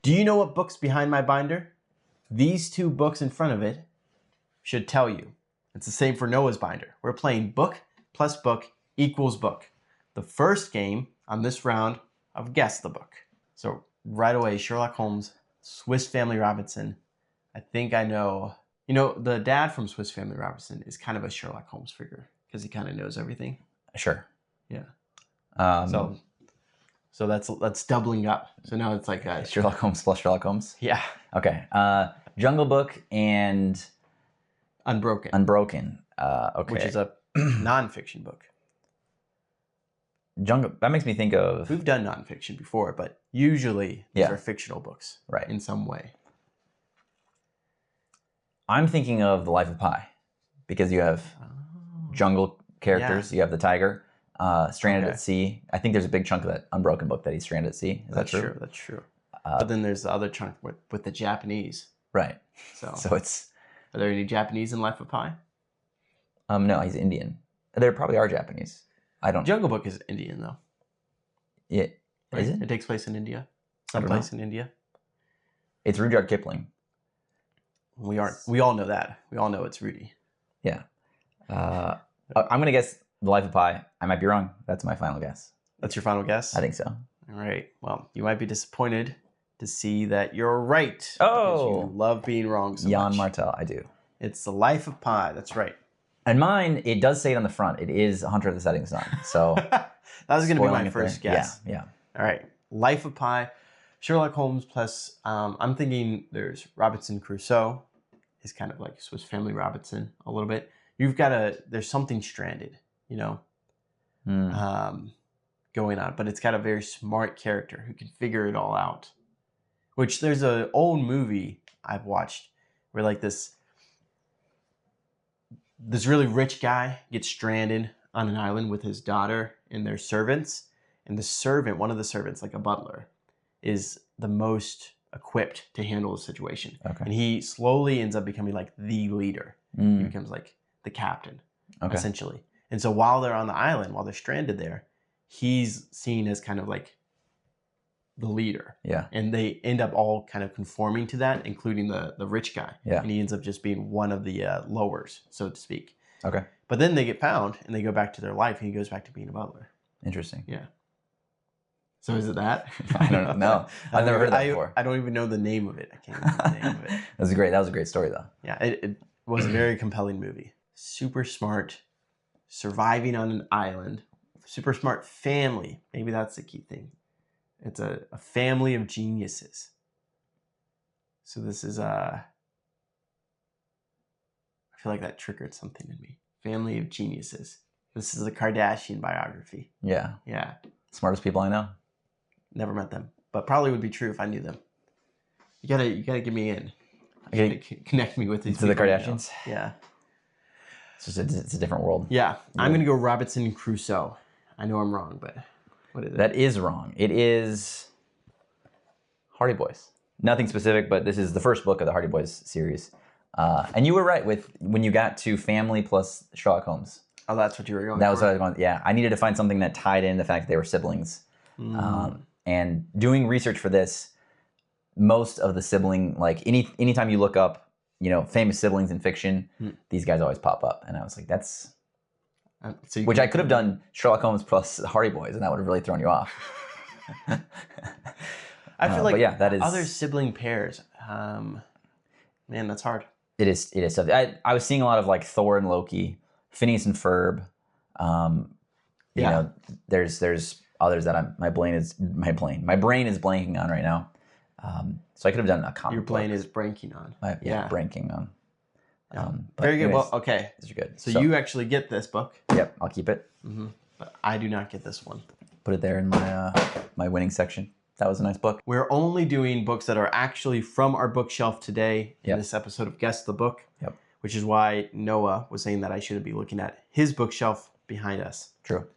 Do you know what book's behind my binder? These two books in front of it should tell you. It's the same for Noah's binder. We're playing book plus book equals book. The first game on this round of Guess the Book. So right away, Sherlock Holmes, Swiss Family Robinson. I think I know. You know, the dad from Swiss Family Robinson is kind of a Sherlock Holmes figure because he kind of knows everything. Sure. Yeah. So that's doubling up. So now it's like Sherlock Holmes plus Sherlock Holmes? Yeah. Okay. Jungle Book and Unbroken. Okay. Which is a nonfiction book. That makes me think of... We've done nonfiction before, but usually these are fictional books. Right. In some way. I'm thinking of The Life of Pi because you have jungle characters. You have the tiger. Stranded at Sea. I think there's a big chunk of that Unbroken book that he's stranded at sea. Is that true? That's true. But then there's the other chunk with the Japanese. Right. So it's... Are there any Japanese in Life of Pi? No, he's Indian. There probably are Japanese. I don't... Jungle Book is Indian, though. Yeah. Right? Is it? It takes place in India. Someplace in India. It's Rudyard Kipling. We all know that. We all know it's Rudy. Yeah. I'm going to guess The Life of Pi. I might be wrong. That's my final guess. That's your final guess? I think so. All right. Well, you might be disappointed to see that you're right. Oh! Because you love being wrong so Jan much. Martel, I do. It's The Life of Pi. That's right. And mine, it does say it on the front. It is Hunter of the Setting Sun. So that was going to be my first guess. Yeah. All right. Life of Pi, Sherlock Holmes plus, I'm thinking there's Robinson Crusoe. Is kind of like Swiss Family Robinson a little bit. There's something stranded, you know, going on. But it's got a very smart character who can figure it all out. Which there's an old movie I've watched where like this really rich guy gets stranded on an island with his daughter and their servants. And one of the servants, like a butler, is the most equipped to handle the situation. Okay. And he slowly ends up becoming like the leader. He becomes like the captain, essentially. And so while they're on the island, while they're stranded there, he's seen as kind of like the leader. Yeah. And they end up all kind of conforming to that, including the rich guy. Yeah. And he ends up just being one of the lowers, so to speak. Okay. But then they get found and they go back to their life and he goes back to being a butler. Interesting. Yeah. So is it that? I don't know. I've never heard that before. I don't even know the name of it. I can't remember the name of it. That was a great story, though. Yeah, it was a very compelling movie. Super smart, surviving on an island. Super smart family. Maybe that's the key thing. It's a family of geniuses. So this is I feel like that triggered something in me. Family of geniuses. This is a Kardashian biography. Yeah. Yeah. Smartest people I know. Never met them, but probably would be true if I knew them. You gotta get me in. You gotta connect me with these. To the Kardashians. Yeah. It's a different world. Yeah. I'm gonna go Robinson Crusoe. I know I'm wrong, but what is it? That is wrong. It is Hardy Boys. Nothing specific, but this is the first book of the Hardy Boys series. And you were right when you got to family plus Sherlock Holmes. Oh, that's what you were going That for? was what I was going. Yeah, I needed to find something that tied in the fact that they were siblings. And doing research for this, most of the sibling, like anytime you look up, famous siblings in fiction, these guys always pop up, and I was like, that's. Which I could have done Sherlock Holmes plus Hardy Boys, and that would have really thrown you off. I feel like that is other sibling pairs. Man, that's hard. It is tough. I was seeing a lot of like Thor and Loki, Phineas and Ferb. There's others that my brain is blanking on right now. So I could have done a comic. Your brain is blanking on. Blanking on. Very good. Anyways, well, okay. These are good. So you actually get this book. Yep, I'll keep it. But I do not get this one. Put it there in my winning section. That was a nice book. We're only doing books that are actually from our bookshelf today in this episode of Guess the Book. Yep. Which is why Noah was saying that I shouldn't be looking at his bookshelf behind us. True.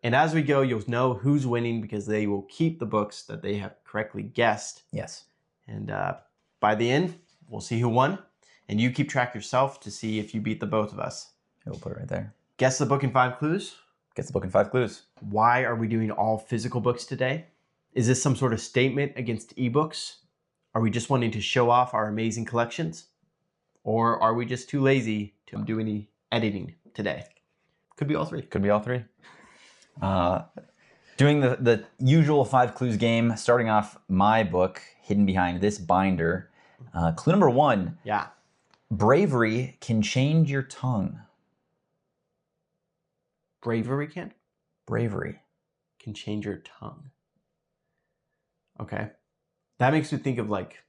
And as we go, you'll know who's winning because they will keep the books that they have correctly guessed. Yes. And by the end, we'll see who won. And you keep track yourself to see if you beat the both of us. We'll put it right there. Guess the book in 5 clues. Guess the book in 5 clues. Why are we doing all physical books today? Is this some sort of statement against ebooks? Are we just wanting to show off our amazing collections? Or are we just too lazy to do any editing today? Could be all three. Could be all three. Doing the usual 5 clues game, starting off my book, hidden behind this binder. Clue number 1. Yeah. Bravery can change your tongue. Bravery can? Bravery. Can change your tongue. Okay. That makes me think of like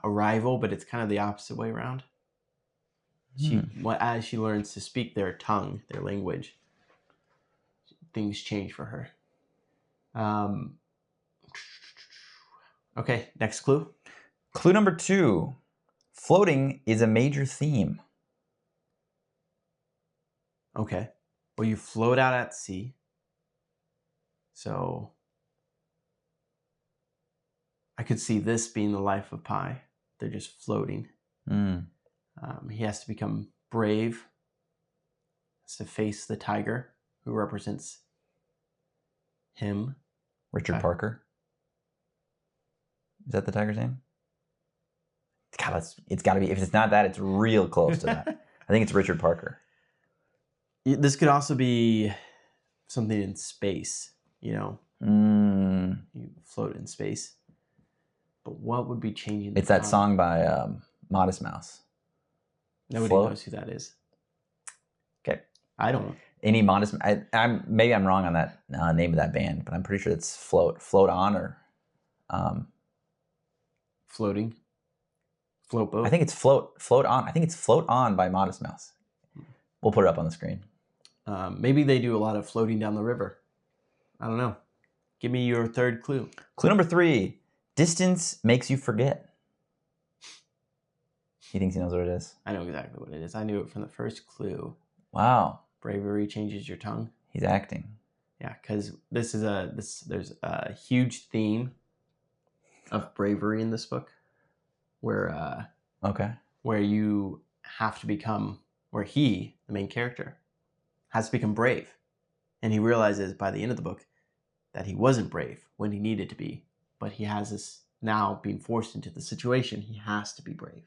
Arrival, but it's kind of the opposite way around. As she learns to speak their tongue, their language, things change for her. Okay, next clue. Clue number 2. Floating is a major theme. Okay. Well, you float out at sea. So I could see this being the life of Pi. They're just floating. He has to become brave. Has to face the tiger, who represents him. Richard Parker. Is that the tiger's name? God, it's got to be. If it's not that, it's real close to that. I think it's Richard Parker. This could also be something in space, You float in space. But what would be changing? It's that song by Modest Mouse. Nobody Float? knows who that is. Okay. I don't. Any Modest... maybe I'm wrong on that name of that band, but I'm pretty sure it's Float. Float On or... Floating. Float boat. I think it's Float On. I think it's Float On by Modest Mouse. We'll put it up on the screen. Maybe they do a lot of floating down the river. I don't know. Give me your third clue. Clue number 3. Distance makes you forget. He thinks he knows what it is. I know exactly what it is. I knew it from the first clue. Wow. Bravery changes your tongue. He's acting. Yeah, because there's a huge theme of bravery in this book, where you have to become, where he, the main character, has to become brave, and he realizes by the end of the book that he wasn't brave when he needed to be, but he has this now being forced into the situation. He has to be brave.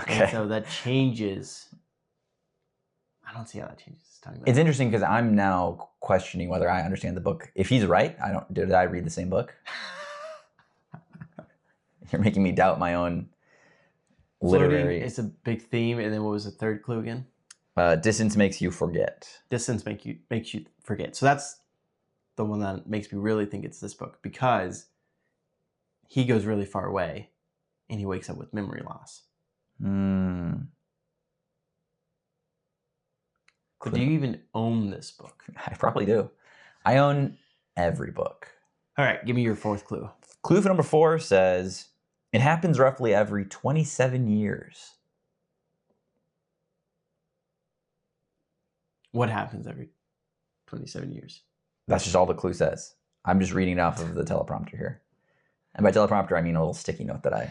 Okay. And so that changes. I don't see how that changes his tongue. It's interesting because I'm now questioning whether I understand the book. If he's right, did I read the same book? You're making me doubt my own literary. It's a big theme. And then what was the third clue again? Distance makes you forget. Distance makes you forget. So that's the one that makes me really think it's this book, because he goes really far away and he wakes up with memory loss. But do you even own this book? I probably do. I own every book. All right, give me your fourth clue. Clue for number 4 says, it happens roughly every 27 years. What happens every 27 years? That's just all the clue says. I'm just reading it off of the teleprompter here. And by teleprompter, I mean a little sticky note that I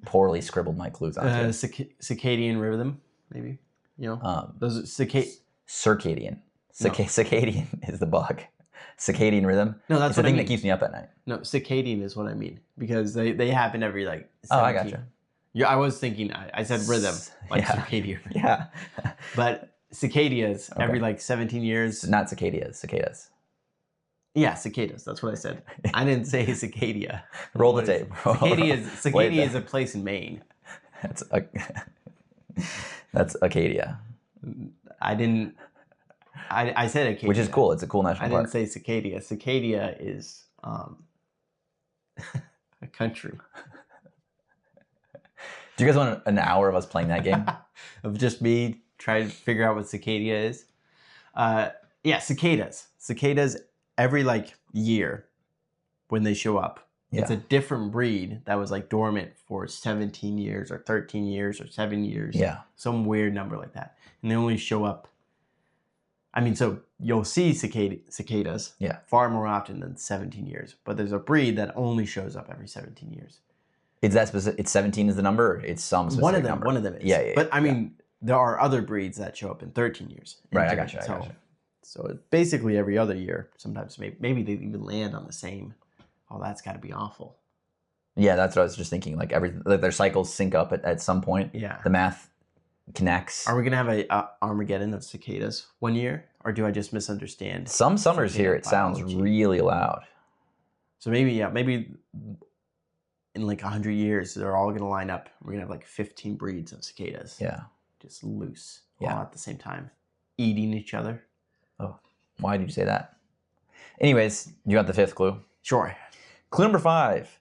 poorly scribbled my clues onto. Circadian rhythm, maybe. Those are circadian. No. Circadian is the bug. Circadian rhythm. No, that's it's the thing that keeps me up at night. No, circadian is what I mean, because they happen every 17. Oh, I gotcha. Yeah, I was thinking. I said rhythm, like circadian. Yeah. But cicadas every 17 years. Not cicadas. Cicadas. Yeah, cicadas. That's what I said. I didn't say cicada. Roll the tape. Cicada is a place in Maine. That's Acadia. I didn't. I said Acadia, which is cool. It's a cool national park. I didn't say Cicadia. Cicadia is a country. Do you guys want an hour of us playing that game? Of just me trying to figure out what cicadia is? Yeah, cicadas. Cicadas every year when they show up. Yeah. It's a different breed that was dormant for 17 years or 13 years or 7 years. Yeah. Some weird number like that. And they only show up. So you'll see cicadas far more often than 17 years. But there's a breed that only shows up every 17 years. Is that specific? It's 17 is the number? Or it's some specific number? One of them is. Yeah. But there are other breeds that show up in 13 years. Right, I got you. So it's basically every other year. Sometimes maybe they even land on the same. Oh, that's got to be awful. Yeah, that's what I was just thinking. Like their cycles sync up at some point. Yeah. The math connects. Are we gonna have a Armageddon of cicadas one year, or do I just misunderstand? Some summers here it sounds really loud. So maybe in like 100 years they're all gonna line up. We're gonna have like 15 breeds of cicadas. Yeah. Just loose. Yeah. All at the same time, eating each other. Oh, why did you say that? Anyways, you got the fifth clue. Sure. Clue number 5.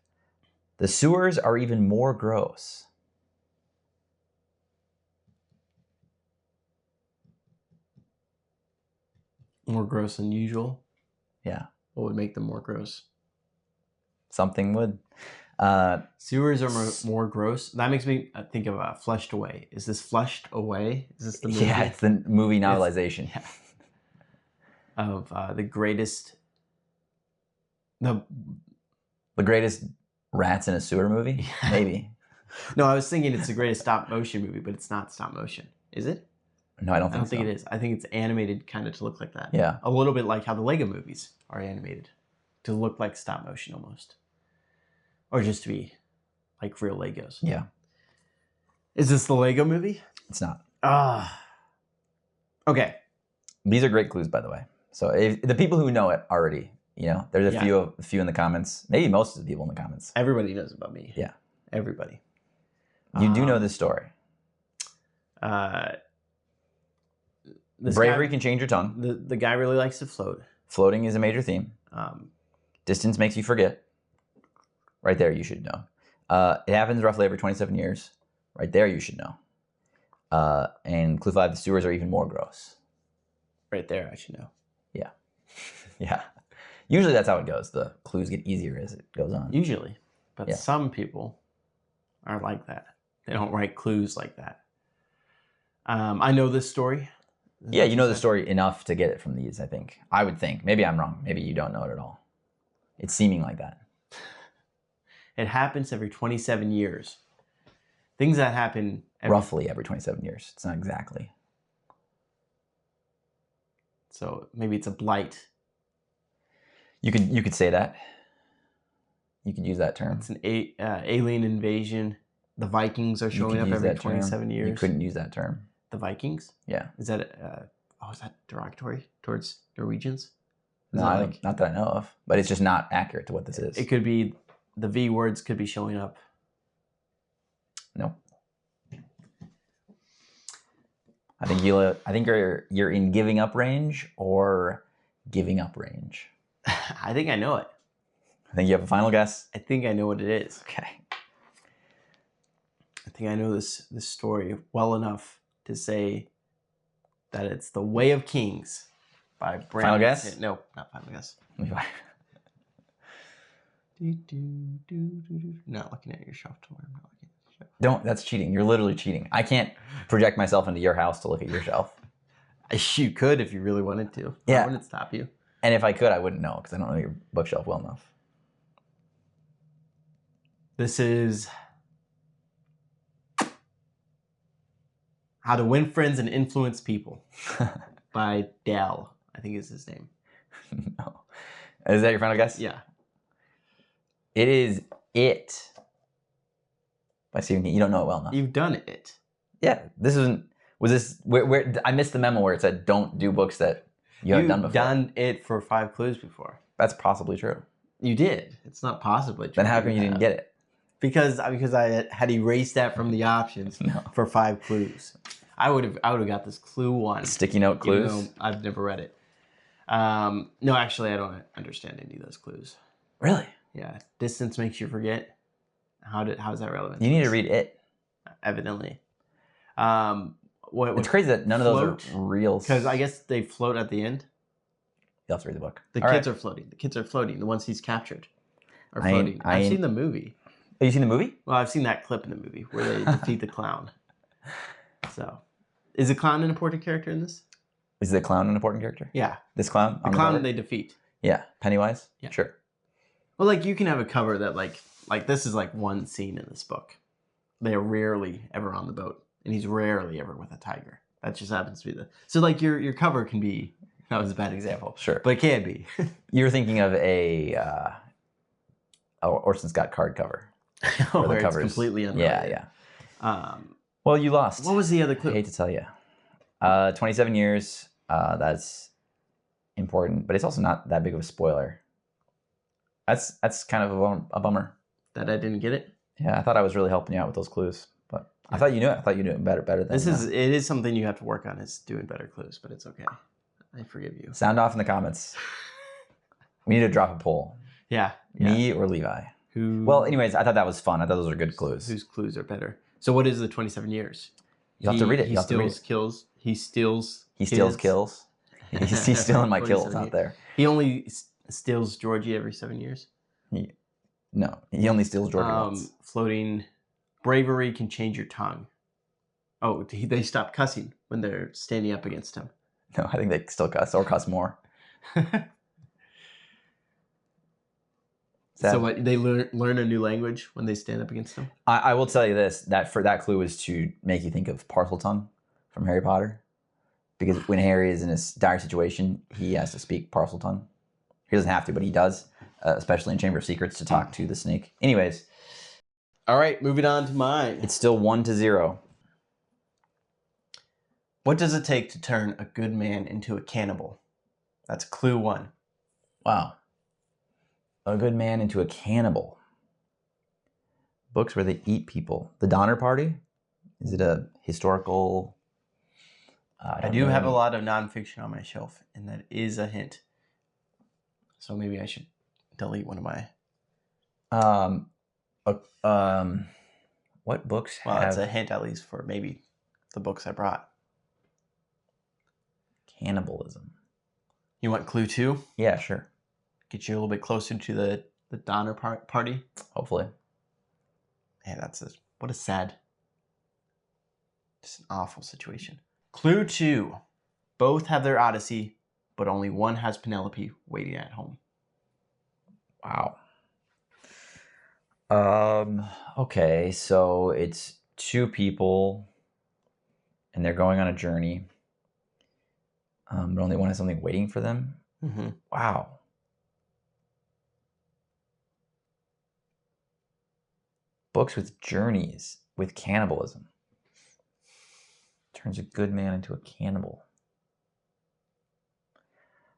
The sewers are even more gross. More gross than usual. Yeah. What would make them more gross? Something would. Sewers are more gross. That makes me think of Flushed Away. Is this Flushed Away? Is this the movie? Yeah, it's the movie novelization. Of the greatest... The greatest rats in a sewer movie? Maybe. No, I was thinking it's the greatest stop motion movie, but it's not stop motion. Is it? No, I don't think it is. I think it's animated kind of to look like that. Yeah. A little bit like how the Lego movies are animated. To look like stop motion almost. Or just to be like real Legos. Yeah. Is this the Lego movie? It's not. Okay. These are great clues, by the way. So if the people who know it already, there's a few in the comments. Maybe most of the people in the comments. Everybody knows about me. Yeah. Everybody. You do know this story. Bravery can change your tongue. The guy really likes to float. Floating is a major theme. Distance makes you forget. Right there, you should know. It happens roughly every 27 years. Right there, you should know. And clue 5, the sewers are even more gross. Right there, I should know. Yeah. Yeah. Usually that's how it goes. The clues get easier as it goes on. Usually. But some people are like that. They don't write clues like that. I know this story. Yeah, you know the story enough to get it from these, I think. I would think. Maybe I'm wrong. Maybe you don't know it at all. It's seeming like that. It happens every 27 years. Things that happen... Roughly every 27 years. It's not exactly. So maybe it's a blight. You could say that. You could use that term. It's an alien invasion. The Vikings are showing up every 27 years. You couldn't use that term. The Vikings? Yeah. Is that is that derogatory towards Norwegians? No, not that I know of. But it's just not accurate to what this is. It could be the V words could be showing up. No. I think you're in giving up range or giving up range. I think I know it. I think you have a final guess. I think I know what it is. Okay. I think I know this story well enough to say that it's The Way of Kings by Brandon. Final guess? No, not final guess. Levi. Not looking at your shelf. Don't worry, I'm not looking at your shelf. Don't. That's cheating. You're literally cheating. I can't project myself into your house to look at your shelf. You could if you really wanted to. Yeah. I wouldn't stop you. And if I could, I wouldn't know because I don't know your bookshelf well enough. This is How to Win Friends and Influence People by Dal, I think is his name. No. Is that your final guess? Yeah. It is It by Stephen King. You don't know it well enough. You've done it. Yeah. This isn't... Was this... Where I missed the memo where it said don't do books that you haven't done before. You've done it for 5 clues before. That's possibly true. You did. It's not possibly true. Then how come you didn't get it? Because I had erased that from the options for 5 clues. I would have got this clue 1. Sticky note clues? Even though I've never read it. No, actually, I don't understand any of those clues. Really? Yeah. Distance makes you forget. How is that relevant? You need to read It. Evidently. It's crazy that none of those are real. Because I guess they float at the end. You'll have to read the book. The kids are floating. The kids are floating. The ones he's captured are floating. I've seen the movie. Have you seen the movie? Well, I've seen that clip in the movie where they defeat the clown. So, is the clown an important character in this? Is the clown an important character? Yeah. This clown? The clown they defeat. Yeah. Pennywise? Yeah. Sure. Well, like you can have a cover that like this is like one scene in this book. They are rarely ever on the boat, and he's rarely ever with a tiger. That just happens to be so like your cover can be That was a bad example. Sure. But it can be. You're thinking of a Orson Scott card cover. Where it's completely unrelated. Yeah. Well, you lost. What was the other clue? I hate to tell you. 27 years. That's important, but it's also not that big of a spoiler. That's kind of a bummer. That I didn't get it? Yeah, I thought I was really helping you out with those clues, but I thought you knew it. I thought you knew it better than it is something you have to work on, is doing better clues, but it's okay. I forgive you. Sound off in the comments. We need to drop a poll. Yeah. Me or Levi. Well, anyways, I thought that was fun. I thought those were good clues. Whose clues are better? So what is the 27 years? You have to read it. He steals kills. He steals kills. He's stealing my kills out there. He only steals Georgie every 7 years? No, he only steals Georgie once. Floating bravery can change your tongue. Oh, they stop cussing when they're standing up against him. No, I think they still cuss or cuss more. So what, they learn a new language when they stand up against him? I will tell you this, that clue was to make you think of Parseltongue from Harry Potter. Because when Harry is in a dire situation, he has to speak Parseltongue. He doesn't have to, but he does, especially in Chamber of Secrets, to talk to the snake. Anyways. All right, moving on to mine. It's still 1-0. What does it take to turn a good man into a cannibal? That's clue 1. Wow. A good man into a cannibal. Books where they eat people. The Donner Party? Is it a historical... I do have a lot of nonfiction on my shelf, and that is a hint. So maybe I should delete one of my... what books Well, it's a hint at least for maybe the books I brought. Cannibalism. You want clue 2? Yeah, sure. Get you a little bit closer to the Donner Party? Hopefully. Man, what a sad... Just an awful situation. Clue 2. Both have their Odyssey, but only one has Penelope waiting at home. Wow. Okay, so it's 2 people, and they're going on a journey, but only one has something waiting for them. Mm-hmm. Wow. Books with journeys with cannibalism. Turns a good man into a cannibal.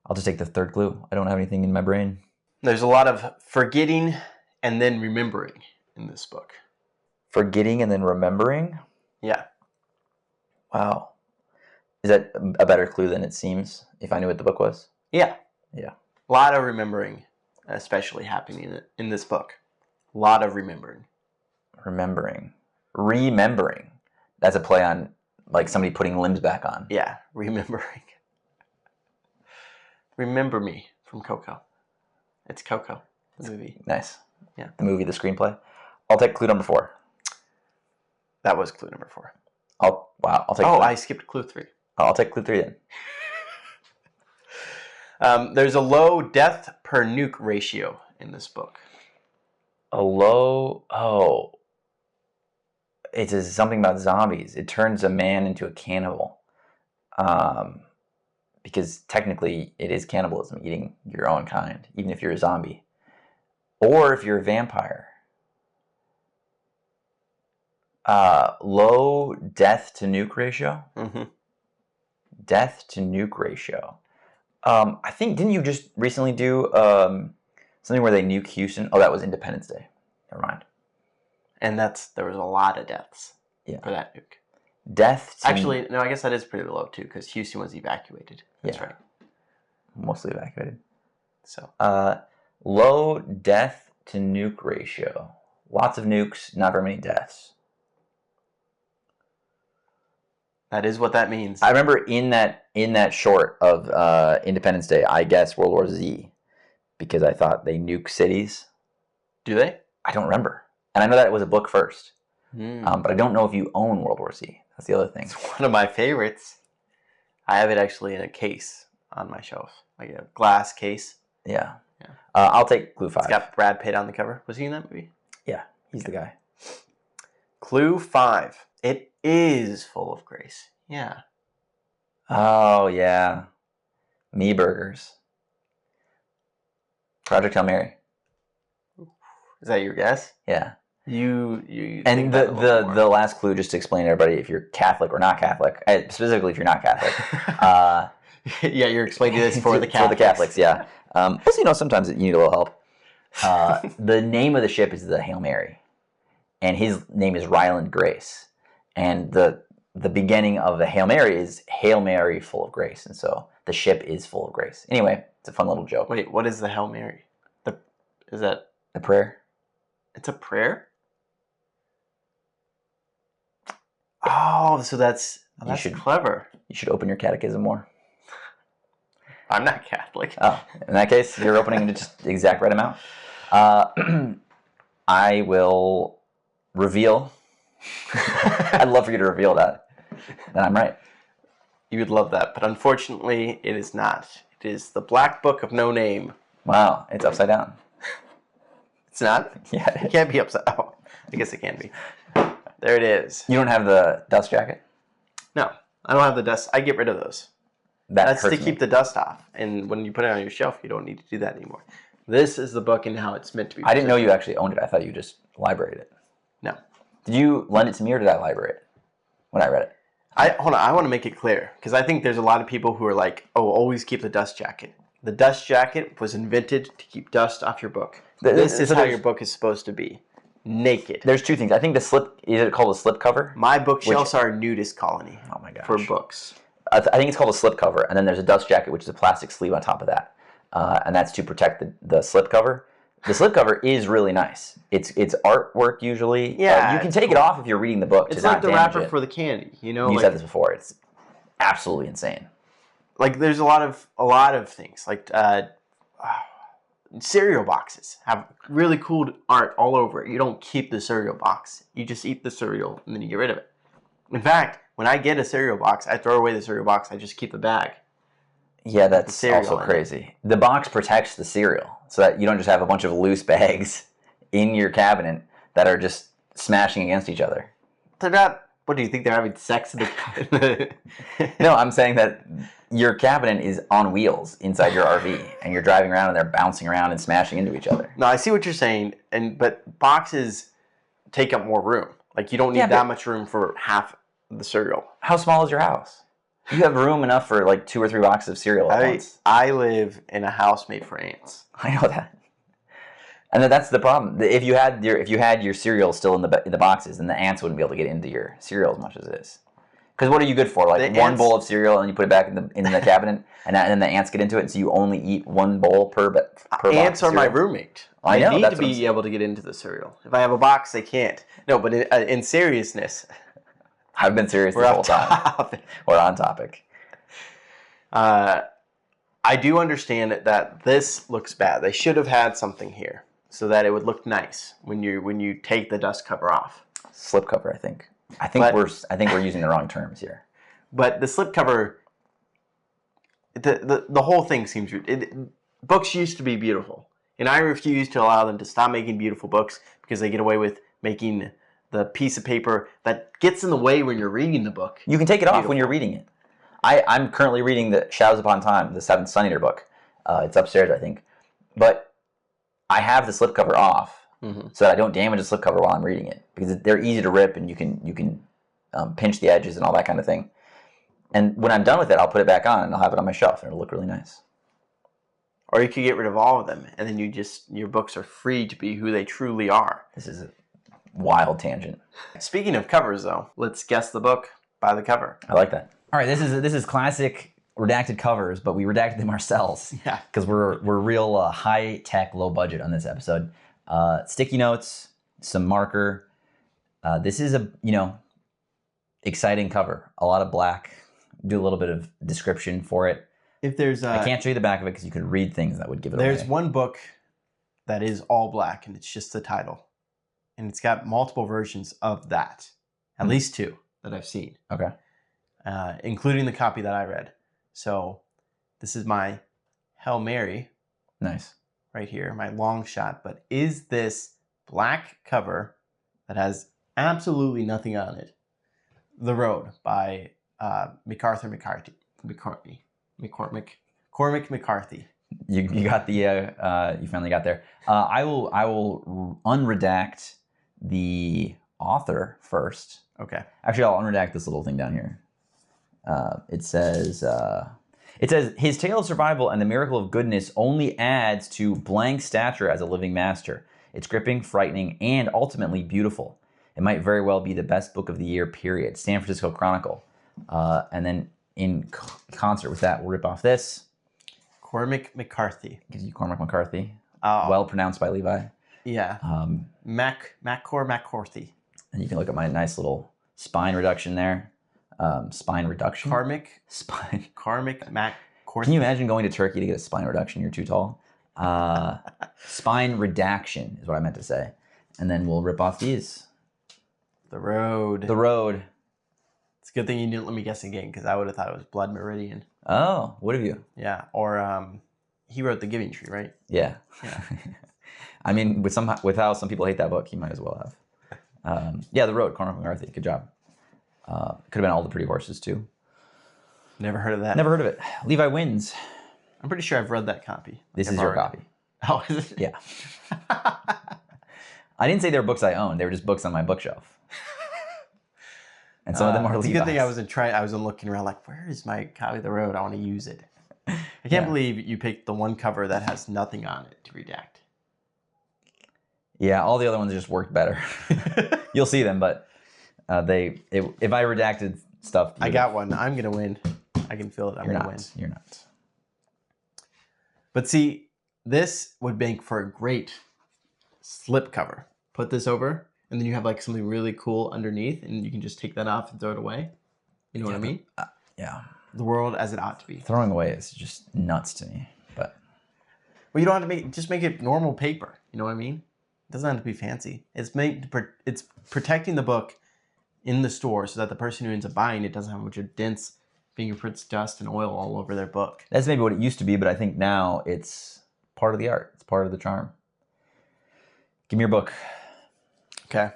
I'll just take the third clue. I don't have anything in my brain. There's a lot of forgetting and then remembering in this book. Forgetting and then remembering? Yeah. Wow. Is that a better clue than it seems if I knew what the book was? Yeah. Yeah. A lot of remembering, especially happening in this book. A lot of remembering. Remembering. That's a play on like somebody putting limbs back on. Yeah, remembering. Remember Me from Coco. It's Coco, the movie. Nice. Yeah. The movie, the screenplay. I'll take clue number 4. That was clue number 4. I'll take. I skipped clue 3. I'll take clue 3 then. There's a low death per nuke ratio in this book. It's something about zombies. It turns a man into a cannibal. Because technically it is cannibalism, eating your own kind, even if you're a zombie. Or if you're a vampire. Low death to nuke ratio? Mm-hmm. Death to nuke ratio. I think, didn't you just recently do something where they nuke Houston? Oh, that was Independence Day. Never mind. And there was a lot of deaths for that nuke. Actually, no, I guess that is pretty low too, because Houston was evacuated. That's right. Mostly evacuated. So low death to nuke ratio. Lots of nukes, not very many deaths. That is what that means. I remember in that short of Independence Day, I guessed World War Z because I thought they nuke cities. Do they? I don't remember. And I know that it was a book first. Mm. But I don't know if you own World War Z. That's the other thing. It's one of my favorites. I have it actually in a case on my shelf, like a glass case. Yeah. I'll take clue 5. It's got Brad Pitt on the cover. Was he in that movie? Yeah, he's the guy. Clue 5. It is full of grace. Yeah. Oh, yeah. Me Burgers. Project Hail Mary. Is that your guess? Yeah. You And think that a little more. the last clue, just to explain to everybody, if you're Catholic or not Catholic, specifically if you're not Catholic. Yeah, you're explaining this for the Catholics. For the Catholics, yeah. Also, sometimes you need a little help. The name of the ship is the Hail Mary, and his name is Ryland Grace. And the beginning of the Hail Mary is Hail Mary, full of grace, and so the ship is full of grace. Anyway, it's a fun little joke. Wait, what is the Hail Mary? Is that a prayer? It's a prayer? Oh, so that's clever. You should open your catechism more. I'm not Catholic. Oh, in that case, you're opening to just the exact right amount. I will reveal. I'd love for you to reveal that I'm right. You would love that, but unfortunately, it is not. It is the Black Book of No Name. Wow, it's upside down. It's not? Yeah. It can't be upside down. Oh, I guess it can be. There it is. You don't have the dust jacket? No, I don't have the dust. I get rid of those. That's to keep the dust off. And when you put it on your shelf, you don't need to do that anymore. This is the book and how it's meant to be. I didn't know you actually owned it. I thought you just libraried it. No. Did you lend it to me or did I library it when I read it? Hold on. I want to make it clear because I think there's a lot of people who are like, oh, always keep the dust jacket. The dust jacket was invented to keep dust off your book. This is how your book is supposed to be. Naked. There's two things. I think is it called a slip cover? My bookshelves are a nudist colony. Oh my gosh. For books. I think it's called a slip cover, and then there's a dust jacket, which is a plastic sleeve on top of that, and that's to protect the slip cover. The slip cover is really nice. It's artwork usually. Yeah, you can take it off if you're reading the book. It's like the wrapper for the candy. You said this before. It's absolutely insane. Like there's a lot of things like cereal boxes have really cool art all over it. You don't keep the cereal box. You just eat the cereal and then you get rid of it. In fact, when I get a cereal box, I throw away the cereal box. I just keep the bag. Yeah, that's also crazy. The box protects the cereal so that you don't just have a bunch of loose bags in your cabinet that are just smashing against each other. They're not. What do you think? They're having sex in the cabinet? No, I'm saying that your cabinet is on wheels inside your RV, and you're driving around and they're bouncing around and smashing into each other. No, I see what you're saying, but boxes take up more room. Like you don't need that much room for half the cereal. How small is your house? You have room enough for like 2 or 3 boxes of cereal at once. I live in a house made for ants. I know that. And that's the problem. If you had your cereal still in the boxes, then the ants wouldn't be able to get into your cereal as much as it is. Because what are you good for? Like one bowl of cereal, and you put it back in the cabinet, and then the ants get into it, and so you only eat one bowl per box. Ants are my roommate. I know. They need to be able to get into the cereal. If I have a box, they can't. No, but in seriousness, I've been serious this whole time. We're on topic. I do understand that this looks bad. They should have had something here so that it would look nice when you take the dust cover off. Slip cover, I think. I think we're using the wrong terms here. But the slip cover, the whole thing seems. Books used to be beautiful, and I refuse to allow them to stop making beautiful books because they get away with making the piece of paper that gets in the way when you're reading the book. You can take it off when you're reading it. I'm currently reading the Shadows Upon Time, the 7th Sun Eater book. It's upstairs, I think. But I have the slipcover off so that I don't damage the slipcover while I'm reading it. Because they're easy to rip and you can pinch the edges and all that kind of thing. And when I'm done with it, I'll put it back on and I'll have it on my shelf and it'll look really nice. Or you could get rid of all of them and then your books are free to be who they truly are. This is a wild tangent. Speaking of covers, though, let's guess the book by the cover. I like that. All right, this is classic redacted covers, but we redacted them ourselves. Yeah, because we're real high tech, low budget on this episode. Sticky notes, some marker. This is a exciting cover. A lot of black. Do a little bit of description for it. If there's, I can't show you the back of it because you could read things that would give it away. There's one book that is all black, and it's just the title, and it's got multiple versions of that. At least 2 that I've seen. Okay. Including the copy that I read. So this is my Hail Mary. Nice. Right here, my long shot. But is this black cover that has absolutely nothing on it The Road by McCormick. Cormac McCarthy. You got the you finally got there. I will unredact the author first. Okay. Actually, I'll unredact this little thing down here. It says his tale of survival and the miracle of goodness only adds to blank stature as a living master. It's gripping, frightening, and ultimately beautiful. It might very well be the best book of the year, period. San Francisco Chronicle. And then in concert with that, we'll rip off this. Cormac McCarthy. Gives you Cormac McCarthy. Well pronounced by Levi. Yeah. McCarthy. And you can look at my nice little spine reduction there. Spine reduction? Spine. Cormac McCarthy. Can you imagine going to Turkey to get a spine reduction? You're too tall. Spine redaction is what I meant to say. And then we'll rip off these. The Road. The Road. It's a good thing you didn't let me guess again, because I would have thought it was Blood Meridian. Oh, what have you? Yeah, or he wrote The Giving Tree, right? Yeah. I mean, with how some people hate that book, he might as well have. Yeah, The Road, Cormac McCarthy. Good job. Could have been All the Pretty Horses, too. Never heard of that. Never heard of it. Levi wins. I'm pretty sure I've read that copy. This is your copy. Oh, is it? Yeah. I didn't say they were books I owned. They were just books on my bookshelf. And some of them are Levi's. It's a good thing I wasn't looking around like, where is my copy of The Road? I want to use it. I can't believe you picked the one cover that has nothing on it to redact. Yeah, all the other ones just worked better. You'll see them, but if I redacted stuff... I got one. I'm going to win. I can feel it. I'm going to win. You're not. But see, this would make for a great slip cover. Put this over, and then you have like something really cool underneath, and you can just take that off and throw it away. You know what I mean? Yeah. The world as it ought to be. Throwing away is just nuts to me. But well, you don't have to just make it normal paper. You know what I mean? It doesn't have to be fancy. It's it's protecting the book in the store so that the person who ends up buying it doesn't have a bunch of dents, fingerprints, dust, and oil all over their book. That's maybe what it used to be, but I think now it's part of the art. It's part of the charm. Give me your book. Okay.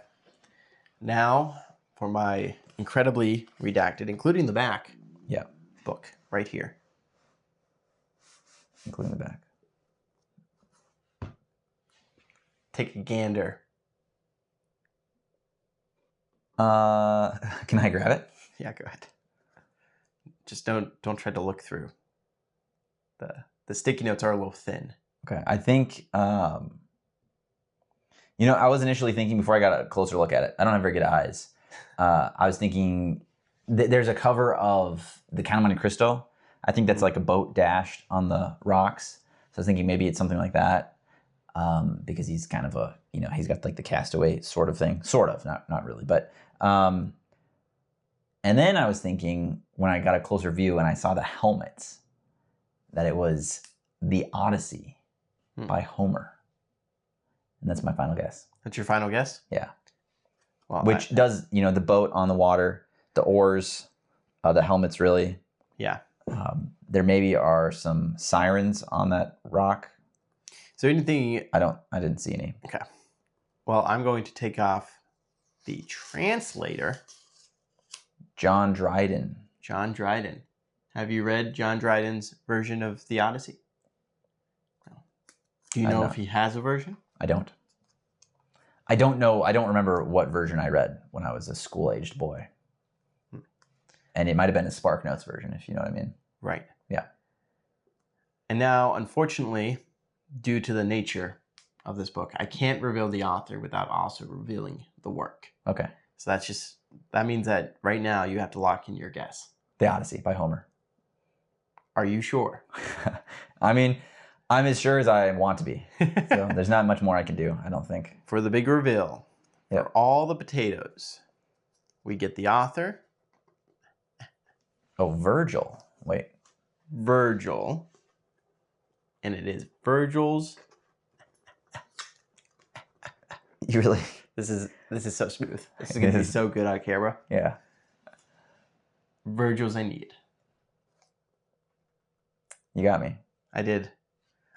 Now for my incredibly redacted, including the back. Yeah. Book right here. Including the back. Take a gander. Can I grab it? Yeah, go ahead. Just don't try to look through. The sticky notes are a little thin. Okay. I think I was initially thinking before I got a closer look at it. I don't have very good eyes. I was thinking there's a cover of the Count of Monte Cristo. I think that's like a boat dashed on the rocks. So I was thinking maybe it's something like that. Because he's kind of he's got like the castaway sort of thing. Sort of, not really. But, and then I was thinking when I got a closer view and I saw the helmets that it was The Odyssey by Homer. And that's my final guess. That's your final guess? Yeah. Well, which does, the boat on the water, the oars, the helmets really. Yeah. There maybe are some sirens on that rock. So anything... I didn't see any. Okay. Well, I'm going to take off the translator. John Dryden. John Dryden. Have you read John Dryden's version of The Odyssey? No. Do you know if he has a version? I don't. I don't know. I don't remember what version I read when I was a school-aged boy. And it might have been a Spark Notes version, if you know what I mean. Right. Yeah. And now, unfortunately, due to the nature of this book, I can't reveal the author without also revealing the work. Okay. So that means that right now you have to lock in your guess. The Odyssey by Homer. Are you sure? I mean, I'm as sure as I want to be. So there's not much more I can do, I don't think. For the big reveal, yep. For all the potatoes, we get the author. Oh, Virgil. Wait. Virgil. And it is Virgil's. You really? This is so smooth. This is going to be so good on camera. Yeah. Virgil's Aeneid. You got me. I did.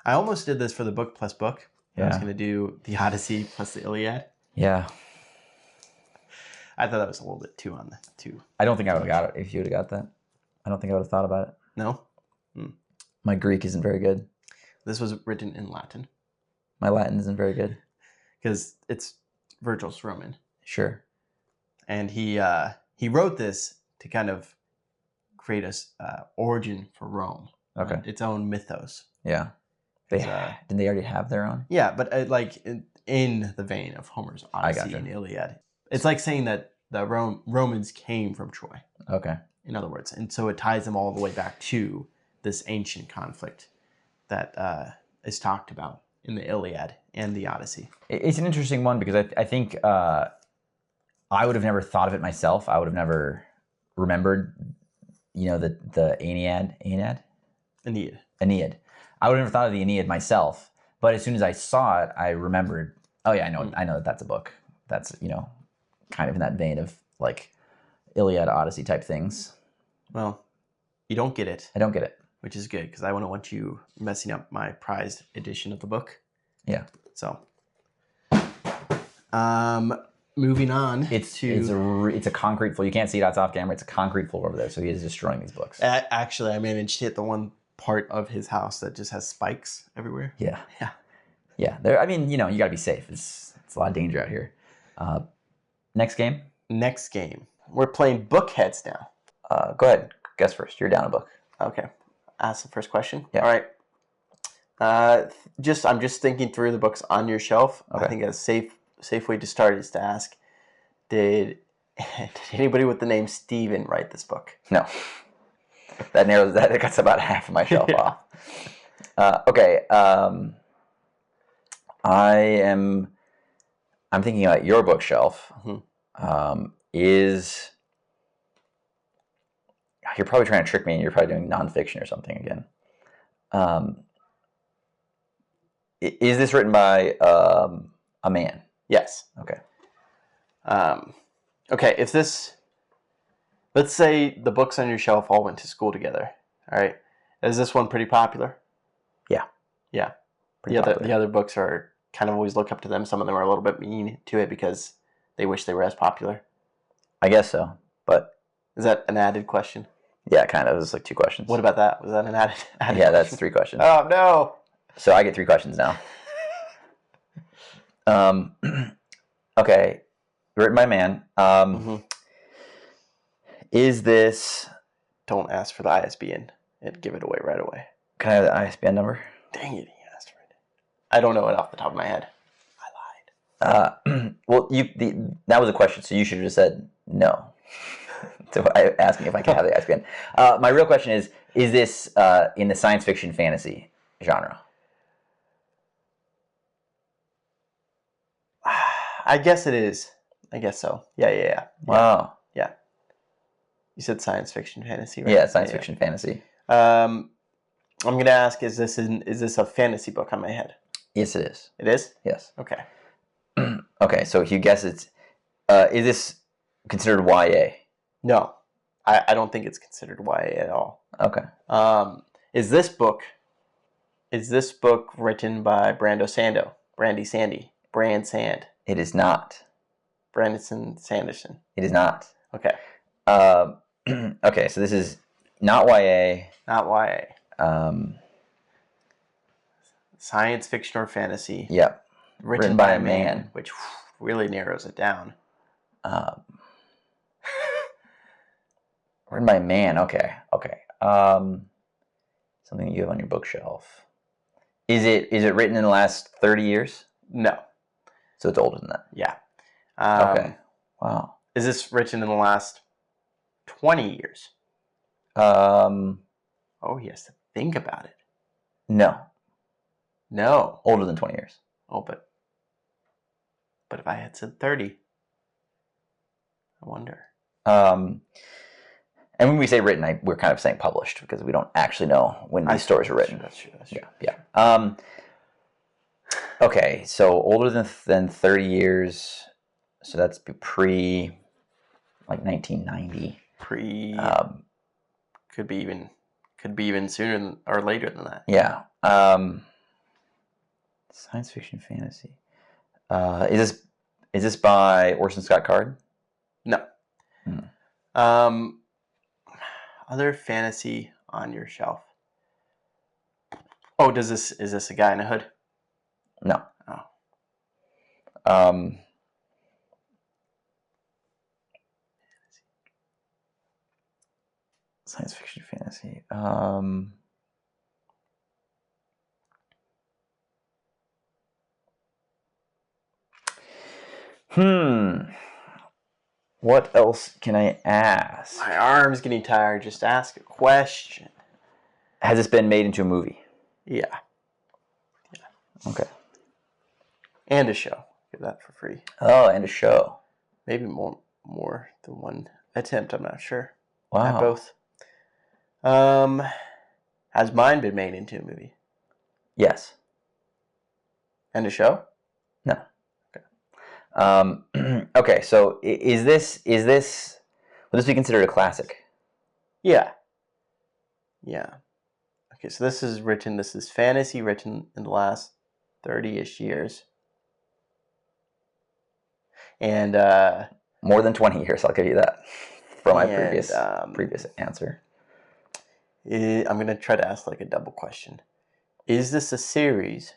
I almost did this for the book plus book. Yeah. I was going to do the Odyssey plus the Iliad. Yeah. I thought that was a little bit too on the too. I don't think I would have got it if you would have got that. I don't think I would have thought about it. No? My Greek isn't very good. This was written in Latin My Latin isn't very good. because it's Virgil's Roman, Sure. and he wrote this to kind of create a origin for Rome. Okay. Its own mythos. Yeah. Did they already have their own? Yeah, but in the vein of Homer's Odyssey and Iliad. It's like saying that the Romans came from Troy. Okay. In other words, and so it ties them all the way back to this ancient conflict that is talked about in the Iliad and the Odyssey. It's an interesting one because I think I would have never thought of it myself. I would have never remembered, the Aeneid. I would have never thought of the Aeneid myself, but as soon as I saw it, I remembered. Oh yeah, I know that's a book. That's kind of in that vein of like Iliad, Odyssey type things. Well, you don't get it. I don't get it, which is good because I wouldn't want you messing up my prized edition of the book. Yeah. So, moving on. It's a concrete floor. You can't see it off camera. It's a concrete floor over there, so he is destroying these books. Actually, I managed to hit the one part of his house that just has spikes everywhere. Yeah. Yeah. Yeah. There. I mean, you got to be safe. It's a lot of danger out here. Next game. We're playing Bookheads now. Go ahead. Guess first. You're down a book. Okay. Ask the first question. Yeah. All right. I'm just thinking through the books on your shelf. Okay. I think a safe way to start is to ask, did anybody with the name Steven write this book? No. That narrows that. It cuts about half of my shelf off. Okay. I'm thinking about your bookshelf. Mm-hmm. You're probably trying to trick me, and you're probably doing nonfiction or something again. Is this written by a man? Yes. Okay. Okay. Let's say the books on your shelf all went to school together. All right. Is this one pretty popular? Yeah. Yeah. Popular. The other books are kind of always look up to them. Some of them are a little bit mean to it because they wish they were as popular. I guess so, but is that an added question? Yeah, kind of. It's like 2 questions. What about that? Was that an added yeah, that's 3 questions. Oh no! So I get 3 questions now. Okay, written by a man. Is this? Don't ask for the ISBN and give it away right away. Can I have the ISBN number? Dang it! He asked for it. I don't know it off the top of my head. I lied. Well, that was a question, so you should have just said no. So asking if I can have the ISBN. My real question is this in the science fiction fantasy genre? I guess it is. I guess so. Yeah. Wow. Yeah. You said science fiction fantasy, right? Yeah, science fiction fantasy. I'm going to ask, is this a fantasy book on my head? Yes, it is. It is? Yes. Okay. Okay, so if you guess it's... is this considered YA? No. I don't think it's considered YA at all. Okay. Is this book written by Brandy Sand? It is not. Brandon Sanderson. It is not. Okay. Okay, so this is not YA. Not YA. Science fiction or fantasy. Yep. Written by a man, which really narrows it down. Written by a man. Okay. Something you have on your bookshelf. Is it written in the last 30 years? No. So it's older than that. Yeah. Okay. Wow. Is this written in the last 20 years? Oh, he has to think about it. No. Older than 20 years. Oh, but if I had said 30, I wonder. And when we say written, we're kind of saying published because we don't actually know when these stories were written. That's true. Yeah. Okay, so older than 30 years. So that's pre, like 1990. Could be even sooner or later than that. Yeah. Science fiction fantasy. Is this by Orson Scott Card? No. Other fantasy on your shelf. Oh, is this a guy in a hood? No. Oh. Science fiction, fantasy. What else can I ask? My arm's getting tired. Just ask a question. Has this been made into a movie? Yeah. Okay. And a show. Get that for free. Oh, and a show. Maybe more than one attempt. I'm not sure. Wow. At both. Has mine been made into a movie? Yes. And a show? No. Okay. Okay. So will this be considered a classic? Yeah. Yeah. Okay. So this is fantasy written in the last 30-ish years. And more than 20 years, I'll give you that. From my previous answer. I'm going to try to ask like a double question. Is this a series?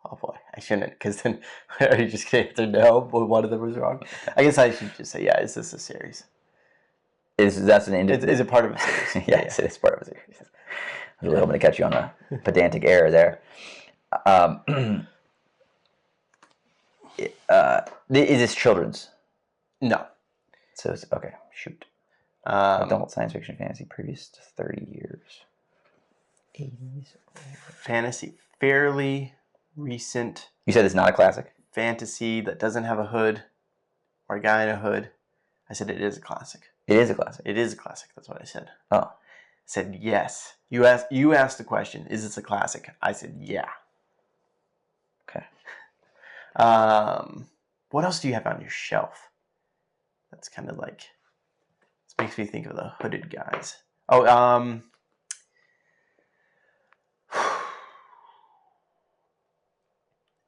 Oh boy, I shouldn't, because then are you just going to answer no, but one of them was wrong? I guess I should just say, yeah, is this a series? Is it part of a series? Yes, it is part of a series. I was really hoping to catch you on a pedantic error there. Is this children's? No. So it's, okay, shoot. Adult science fiction fantasy previous to 30 years. 80s. Fantasy, fairly recent. You said it's not a classic? Fantasy that doesn't have a hood or a guy in a hood. I said it is a classic. It is a classic. It is a classic. That's what I said. Oh. I said yes. You asked the question, is this a classic? I said yeah. Okay. What else do you have on your shelf? That's kind of like, this makes me think of the hooded guys. Oh,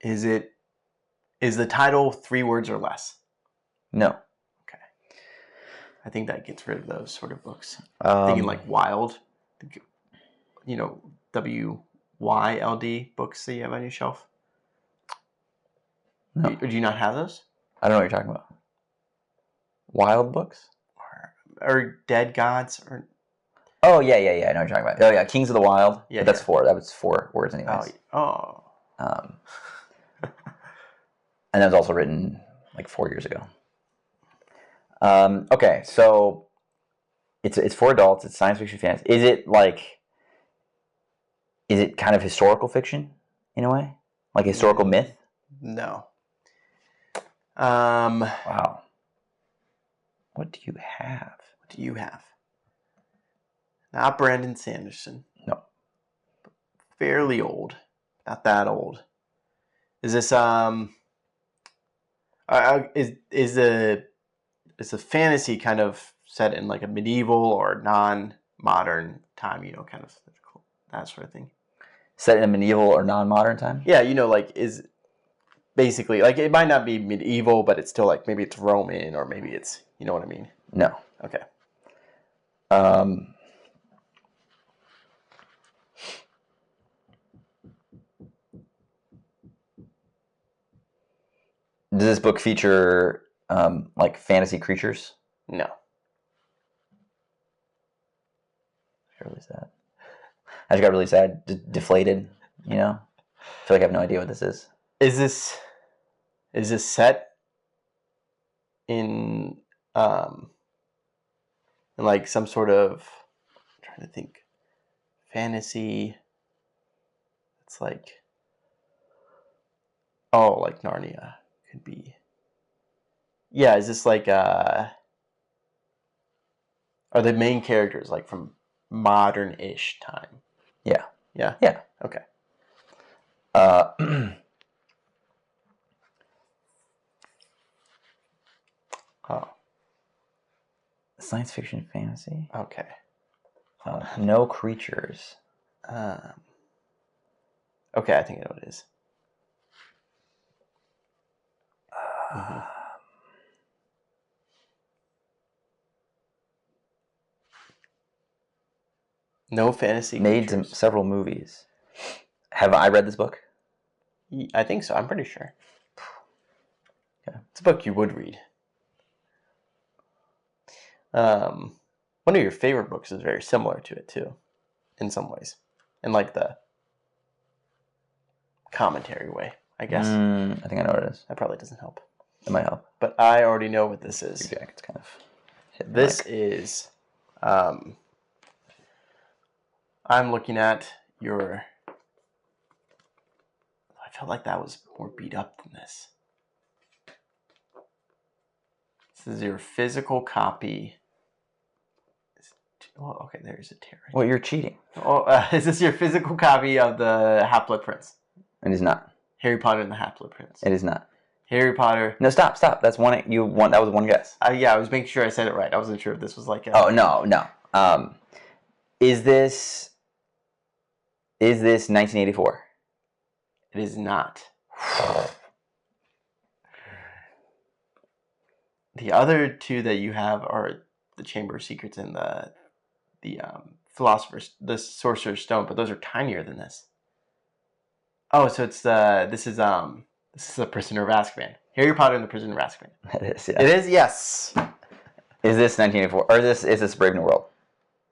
is the title 3 words or less? No. Okay. I think that gets rid of those sort of books. Thinking like Wild, WYLD books that you have on your shelf. No. Do you not have those? I don't know what you're talking about. Wild books? Or Dead Gods? Or Oh, yeah. I know what you're talking about. Oh, yeah, Kings of the Wild. Yeah, but that's 4. That was 4 words anyways. Oh. And that was also written like 4 years ago. Okay, so it's for adults. It's science fiction fantasy. Is it kind of historical fiction in a way? Like historical myth? No. Wow. What do you have? Not Brandon Sanderson. No. Fairly old. Not that old. Is this is a fantasy kind of set in like a medieval or non-modern time, kind of that sort of thing? Set in a medieval or non-modern time? Yeah, like is basically like it might not be medieval, but it's still like maybe it's Roman or maybe it's, you know what I mean? No. Okay. Does this book feature like fantasy creatures? No. Really sad. I just got really sad, deflated. I feel like I have no idea what this is. Is this set in like some sort of, I'm trying to think, fantasy? It's like, like Narnia could be. Yeah, is this like are the main characters like from modern-ish time? Yeah. Yeah? Yeah. Okay. Oh. Science fiction fantasy? Okay. No creatures. Okay, I think I know what it is. No fantasy made creatures. several movies. Have I read this book? I think so. I'm pretty sure. Yeah. It's a book you would read. One of your favorite books is very similar to it too, in some ways, in like the commentary way, I guess. I think I know what it is. That probably doesn't help. It might help. But I already know what this is. Your jacket's kind of hit This is, I'm looking at your, I felt like that was more beat up than this. This is your physical copy. Oh, okay, there's a tear. Well, you're cheating. Oh, is this your physical copy of the Half-Blood Prince? It is not. Harry Potter and the Half-Blood Prince. It is not. Harry Potter. No, stop. That's one. You want that was one guess. Yeah, I was making sure I said it right. I wasn't sure if this was like a... Oh no. Is this 1984? It is not. The other two that you have are the Chamber of Secrets and the Sorcerer's Stone, but those are tinier than this. Oh, so it's this is the Prisoner of Azkaban. Harry Potter and the Prisoner of Azkaban. It is. Yeah. It is, yes. Is this 1984 or is this Brave New World?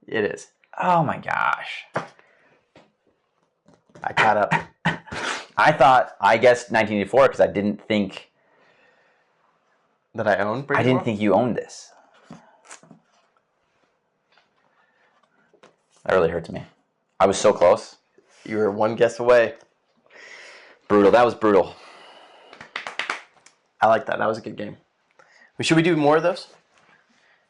It is. Oh my gosh. I caught up. I guessed 1984 because I didn't think That I own. I didn't think you owned this. That really hurts me. I was so close. You were one guess away. Brutal. That was brutal. I like that. That was a good game. Should we do more of those?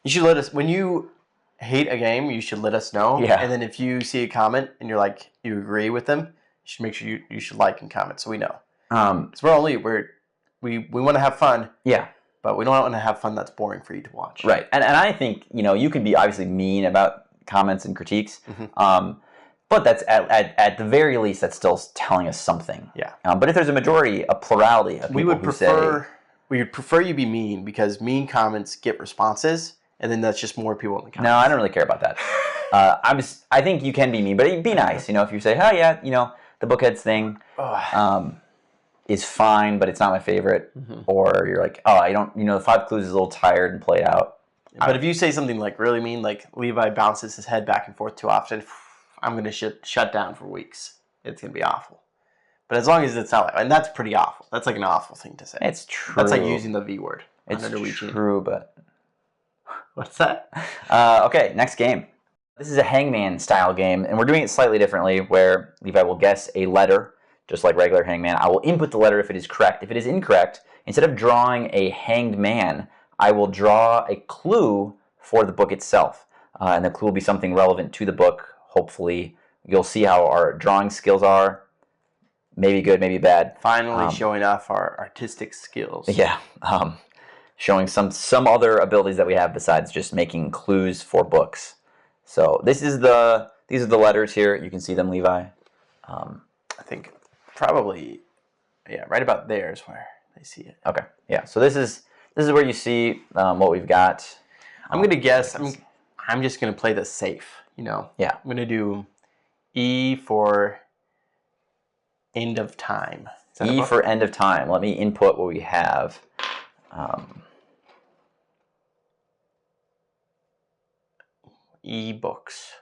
You should let us, when you hate a game, you should let us know. Yeah. And then if you see a comment and you're like, you agree with them, you should make sure you should like and comment so we know. Because we want to have fun. Yeah. But we don't want to have fun that's boring for you to watch. Right. And I think, you can be obviously mean about comments and critiques. Mm-hmm. But that's at the very least, that's still telling us something. Yeah. But if there's a plurality of people we would prefer you be mean because mean comments get responses, and then that's just more people in the comments. No, I don't really care about that. I think you can be mean, but be nice. If you say, oh yeah, the Bookheads thing is fine, but it's not my favorite. Mm-hmm. Or you're like, oh, I don't, the 5 Clues is a little tired and played out. But if you say something like really mean, like Levi bounces his head back and forth too often, I'm going to shut down for weeks. It's going to be awful. But as long as it's not like, and that's pretty awful. That's like an awful thing to say. It's true. That's like using the V word. It's true, but... What's that? Okay, next game. This is a Hangman style game, and we're doing it slightly differently, where Levi will guess a letter, just like regular Hangman. I will input the letter if it is correct. If it is incorrect, instead of drawing a hanged man, I will draw a clue for the book itself. And the clue will be something relevant to the book. Hopefully, you'll see how our drawing skills are. Maybe good, maybe bad. Finally showing off our artistic skills. Yeah. Showing some other abilities that we have besides just making clues for books. So these are the letters here. You can see them, Levi. I think probably, right about there is where they see it. Okay. Yeah. So this is where you see what we've got. I'm gonna guess. I'm just gonna play this safe. Yeah. I'm gonna do E for end of time. E for end of time. Let me input what we have. E-books.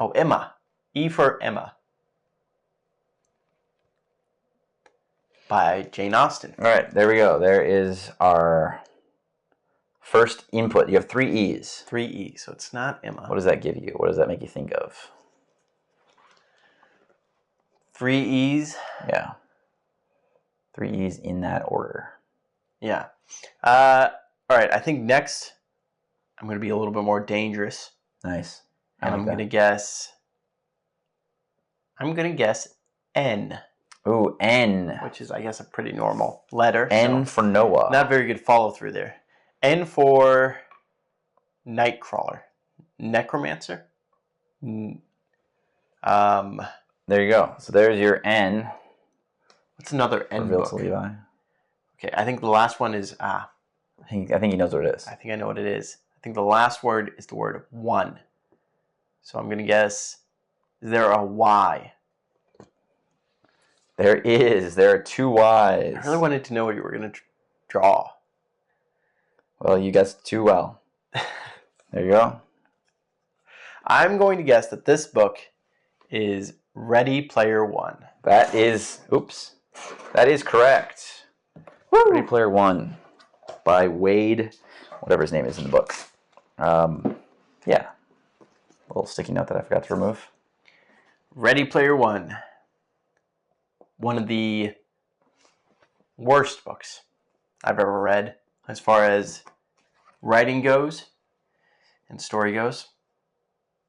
Oh, Emma. E for Emma. By Jane Austen. All right, there we go. There is our first input. You have 3 E's. 3 E's, so it's not Emma. What does that give you? What does that make you think of? 3 E's? Yeah. 3 E's in that order. Yeah. All right, I think next I'm going to be a little bit more dangerous. Nice. And I'm going to guess N. Ooh, N. Which is, I guess, a pretty normal letter. N for Noah. Not very good follow through there. N for Nightcrawler. Necromancer? There you go. So there's your N. What's another N book? To Levi. Okay, I think the last one is... I think he knows what it is. I think I know what it is. I think the last word is the word one. So I'm going to guess, is there a Y? There is. There are 2 Ys. I really wanted to know what you were going to draw. Well, you guessed too well. There you go. I'm going to guess that this book is Ready Player One. That is correct. Woo! Ready Player One by Wade, whatever his name is in the book. Yeah. A little sticky note that I forgot to remove. Ready Player One. One of the worst books I've ever read as far as writing goes and story goes.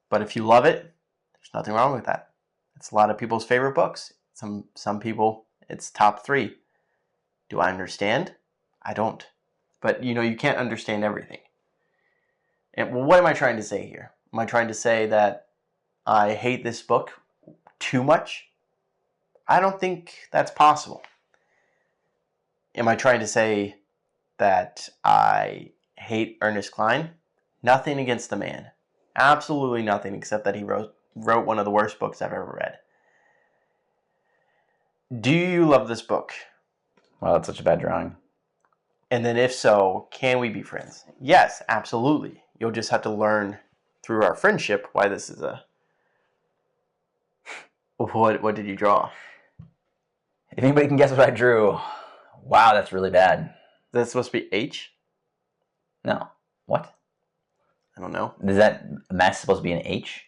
But if you love it, there's nothing wrong with that. It's a lot of people's favorite books. Some people, it's top 3. Do I understand? I don't. But, you can't understand everything. And what am I trying to say here? Am I trying to say that I hate this book too much? I don't think that's possible. Am I trying to say that I hate Ernest Cline? Nothing against the man. Absolutely nothing, except that he wrote one of the worst books I've ever read. Do you love this book? Wow, that's such a bad drawing. And then if so, can we be friends? Yes, absolutely. You'll just have to learn through our friendship why this is a... What did you draw? If anybody can guess what I drew, wow, that's really bad. Is that supposed to be H? No. What? I don't know. Is that mess supposed to be an H?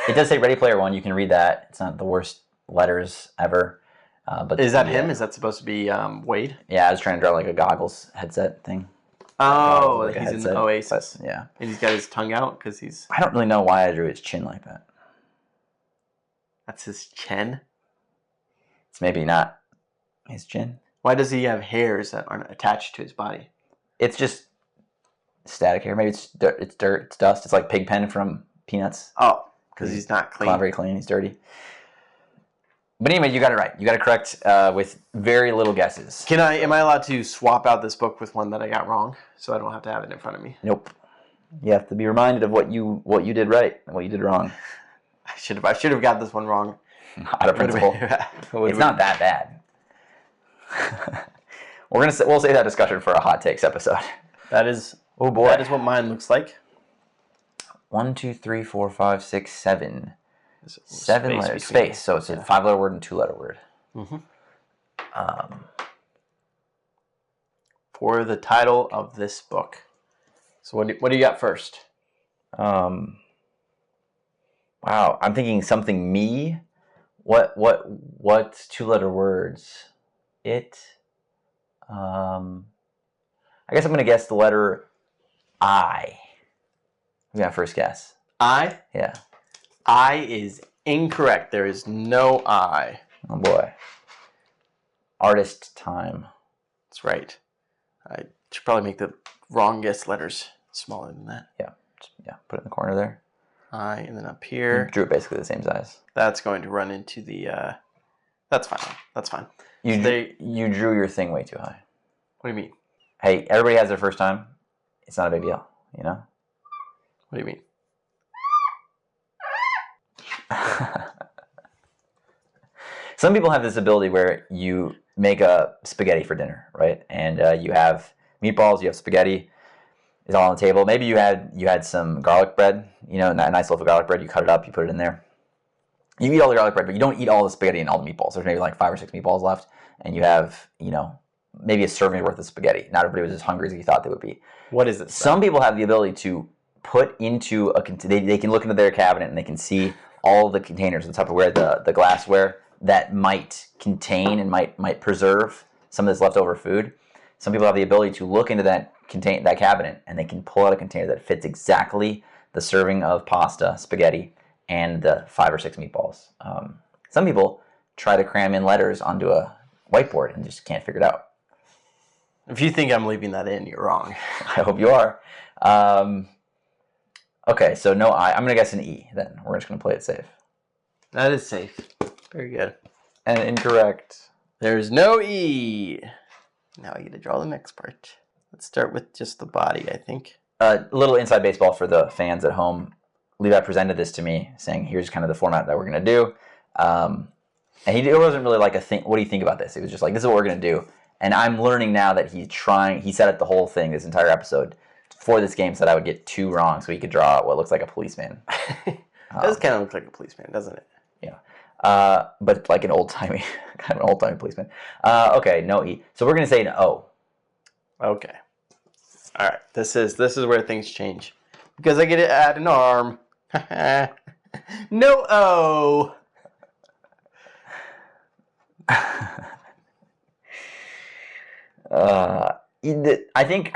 It does say Ready Player One. You can read that. It's not the worst letters ever. But is that him? Is that supposed to be Wade? Yeah, I was trying to draw like a goggles headset thing. Oh, like he's in the Oasis. But, yeah. And he's got his tongue out because he's... I don't really know why I drew his chin like that. That's his chin? It's maybe not his chin. Why does he have hairs that aren't attached to his body? It's just static hair. Maybe it's dirt, it's dust. It's like Pigpen from Peanuts. Oh, because he's not clean. Not very clean. He's dirty. But anyway, you got it right. You got it correct with very little guesses. Am I allowed to swap out this book with one that I got wrong, so I don't have to have it in front of me? Nope. You have to be reminded of what you did right and what you did wrong. I should have got this one wrong. Out of principle. It's not that bad. We'll save that discussion for a hot takes episode. That is... Oh boy. That is what mine looks like. 1, 2, 3, 4, 5, 6, 7. 7 space letters. between. Space. So it's a 5-letter word and 2-letter word. Mm-hmm. For the title of this book. So what do you got first? Wow. I'm thinking something me. What 2-letter words? It. I guess I'm gonna guess the letter I. We got first guess. I? Yeah. I is incorrect. There is no I. Oh boy. Artist time. That's right. I should probably make the wrong guess letters smaller than that. Yeah. Put it in the corner there. I, and then up here. You drew it basically the same size. That's going to run into the... That's fine. That's fine. You drew your thing way too high. What do you mean? Hey, everybody has their first time. It's not a big deal, you know? What do you mean? Some people have this ability where you make a spaghetti for dinner, right? And you have meatballs, you have spaghetti. It's all on the table. Maybe you had some garlic bread, a nice loaf of garlic bread. You cut it up, you put it in there. You eat all the garlic bread, but you don't eat all the spaghetti and all the meatballs. There's maybe like 5 or 6 meatballs left, and you have, maybe a serving worth of spaghetti. Not everybody was as hungry as you thought they would be. What is it? Some people have the ability to put into they can look into their cabinet and they can see all the containers, the Tupperware, the glassware that might contain and might preserve some of this leftover food. Some people have the ability to look into that cabinet and they can pull out a container that fits exactly the serving of pasta, spaghetti, and the 5 or 6 meatballs. Some people try to cram in letters onto a whiteboard and just can't figure it out. If you think I'm leaving that in, you're wrong. I hope you are. Okay, so no I. I'm going to guess an E then. We're just going to play it safe. That is safe. Very good. And incorrect. There's no E. Now I get to draw the next part. Let's start with just the body, I think. A little inside baseball for the fans at home. Levi presented this to me, saying, "Here's kind of the format that we're gonna do." And it wasn't really like a thing. What do you think about this? It was just like, this is what we're gonna do. And I'm learning now that he's trying. He set up the whole thing, this entire episode, for this game, so that I would get 2 wrong, so he could draw what looks like a policeman. It does kind of look like a policeman, doesn't it? Yeah. But like an old-timey, kind of an old-timey policeman. Okay, no E. So we're going to say an O. Okay. All right. This is where things change. Because I get to add an arm. No O. I think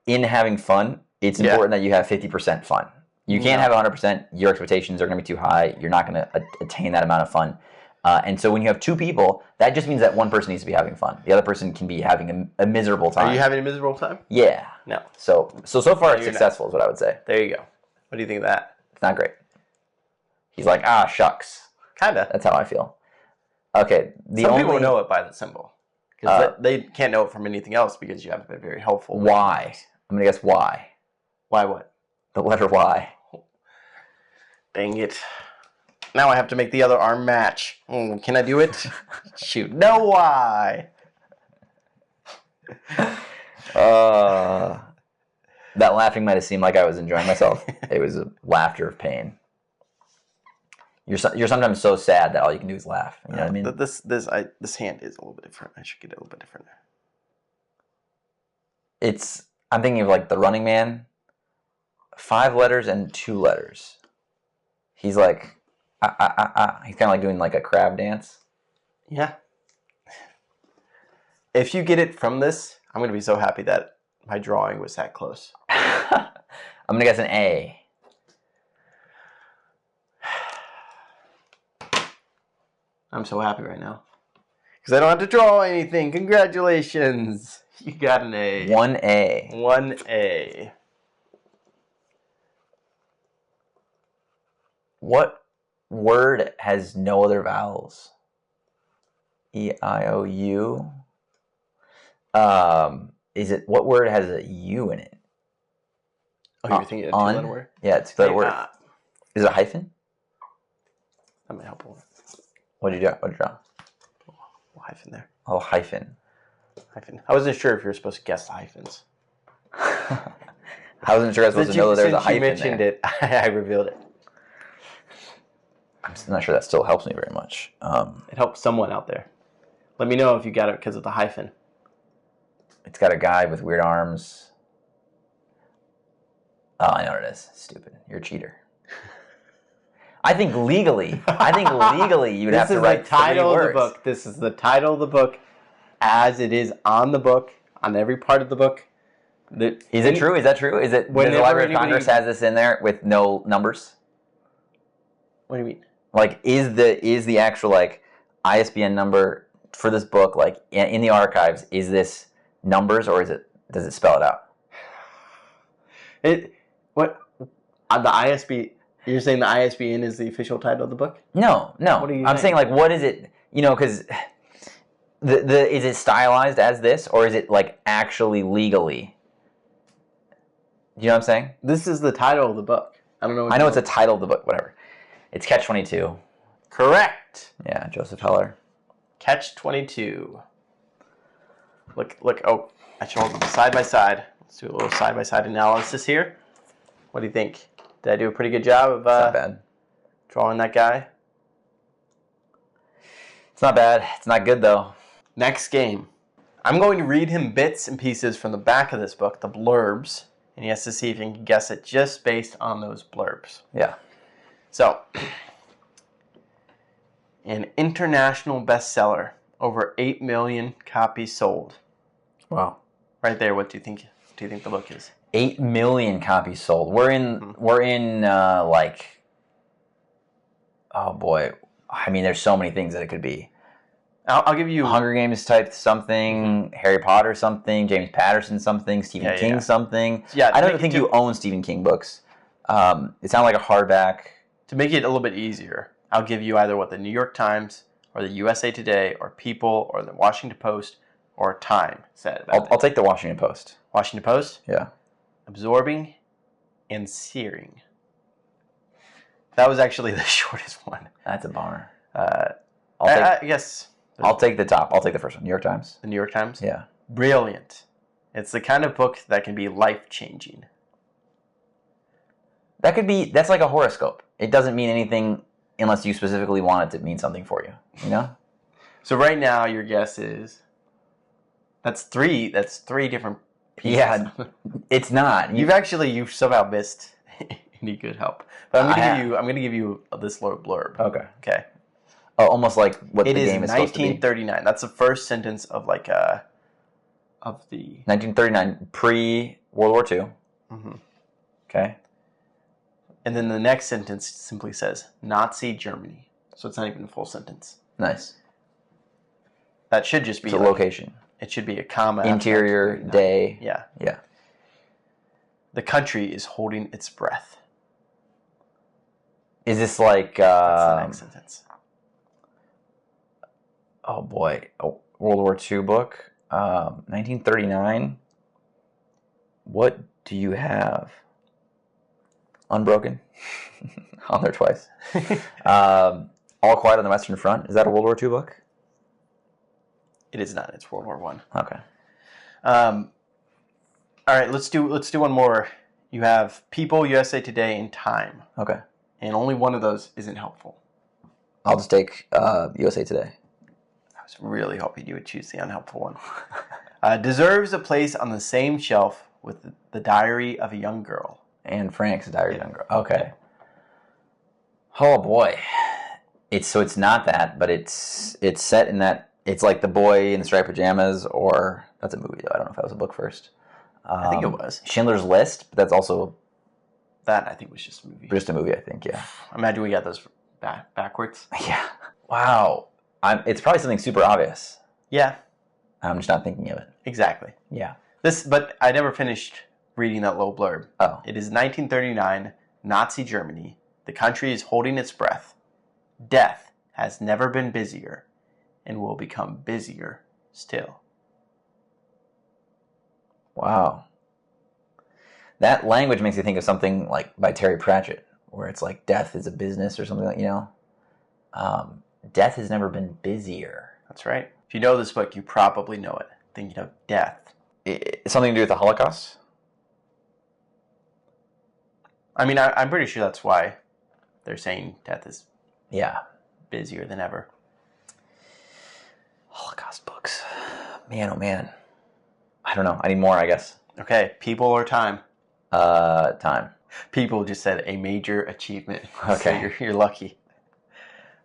in having fun, it's important that you have 50% fun. You can't have 100%. Your expectations are going to be too high. You're not going to attain that amount of fun. And so when you have 2 people, that just means that one person needs to be having fun. The other person can be having a miserable time. Are you having a miserable time? Yeah. No. So far it's successful, is what I would say. There you go. What do you think of that? It's not great. He's like, shucks. Kinda. That's how I feel. Okay. Some people know it by the symbol. Because they can't know it from anything else because you have been very helpful. Why? I'm going to guess why. Why what? The letter Y. Dang it. Now I have to make the other arm match. Can I do it? Shoot. No Y. That laughing might have seemed like I was enjoying myself. It was a laughter of pain. You're sometimes so sad that all you can do is laugh. You know what I mean? This hand is a little bit different. I should get it a little bit different. I'm thinking of like the Running Man. 5 letters and 2 letters. He's like, he's kind of like doing like a crab dance. Yeah. If you get it from this, I'm going to be so happy that my drawing was that close. I'm going to guess an A. I'm so happy right now. Because I don't have to draw anything. Congratulations. You got an A. 1A. 1A. What word has no other vowels? E-I-O-U. What word has a U in it? Oh, you're thinking a 2-letter word? Yeah, it's a 2-letter word. Is it a hyphen? That might help a little. What did you draw? Oh, hyphen there. Oh, hyphen. Hyphen. I wasn't sure if you were supposed to guess the hyphens. I wasn't sure I was supposed to know that there was a hyphen there. Since you mentioned it, I revealed it. I'm not sure that still helps me very much. It helps someone out there. Let me know if you got it because of the hyphen. It's got a guy with weird arms. Oh, I know what it is. Stupid. You're a cheater. I think legally you would have to write 3 words. This is the title of the book. This is the title of the book as it is on the book, on every part of the book. Is it true? Is that true? Does the Library of Congress has this in there with no numbers? What do you mean? Like, is the actual like ISBN number for this book, like in the archives, is this numbers or does it spell it out? The ISB? You're saying the ISBN is the official title of the book? No. What are you I'm saying like, what is it? You know, because is it stylized as this or is it like actually legally? Do you know what I'm saying? This is the title of the book. I don't know. I know it's the title of the book. Whatever. It's Catch-22. Correct. Yeah, Joseph Heller. Catch-22. Look. Oh, I should hold them side by side. Let's do a little side by side analysis here. What do you think? Did I do a pretty good job of not bad. Drawing that guy? It's not bad. It's not good though. Next game. I'm going to read him bits and pieces from the back of this book, the blurbs, and he has to see if he can guess it just based on those blurbs. Yeah. So, an international bestseller, over 8 million copies sold. Wow. Right there, what do you think the book is? 8 million copies sold. We're in like, oh boy. I mean, there's so many things that it could be. I'll give you Hunger Games type something, Harry Potter something, James Patterson something, Stephen King something. Yeah, I don't think you own Stephen King books. It sounded like a hardback. To make it a little bit easier, I'll give you either what the New York Times or the USA Today or People or the Washington Post or Time said about it. I'll take the Washington Post. Washington Post? Yeah. Absorbing and searing. That was actually the shortest one. That's a bummer. I guess. I'll take the top. I'll take the first one. New York Times. The New York Times? Yeah. Brilliant. It's the kind of book that can be life-changing. That's like a horoscope. It doesn't mean anything unless you specifically want it to mean something for you. You know? So right now, your guess is that's three different pieces. Yeah, it's not. You've somehow missed any good help. But I'm gonna give you this little blurb. Okay. Okay. Oh, almost like what the game is supposed to be. 1939. That's the first sentence of the 1939, pre-World War II. Mm-hmm. Okay. And then the next sentence simply says Nazi Germany. So it's not even a full sentence. Nice. That should just be a location. It should be a comma. Interior, day. Yeah. Yeah. The country is holding its breath. Is this like... That's the next sentence. Oh, boy. A World War II book. 1939. What do you have? Unbroken. On there twice. All Quiet on the Western Front. Is that a World War II book? It is not. It's World War One. Okay. All right. Let's do one more. You have People, USA Today, and Time. Okay. And only one of those isn't helpful. I'll just take USA Today. I was really hoping you would choose the unhelpful one. Deserves a place on the same shelf with the Diary of a Young Girl. Anne Frank's Diary of a Young Girl. Okay. Oh boy. It's not that, but it's set in that. It's like The Boy in the Striped Pajamas, or that's a movie though. I don't know if that was a book first. I think it was Schindler's List, but that's also that. I think was just a movie. Just a movie, I think. Yeah. Imagine we got those backwards. Yeah. Wow. It's probably something super obvious. Yeah. I'm just not thinking of it. Exactly. Yeah. But I never finished reading that little blurb. Oh. It is 1939, Nazi Germany. The country is holding its breath. Death has never been busier and will become busier still. Wow. That language makes me think of something like by Terry Pratchett, where it's like death is a business or something like, death has never been busier. That's right. If you know this book, you probably know it. Thinking of death. Something to do with the Holocaust? I mean, I'm pretty sure that's why they're saying death is busier than ever. Holocaust books. Man, oh man. I don't know. I need more, I guess. Okay, People or Time? Time. People just said a major achievement. Okay. So you're lucky.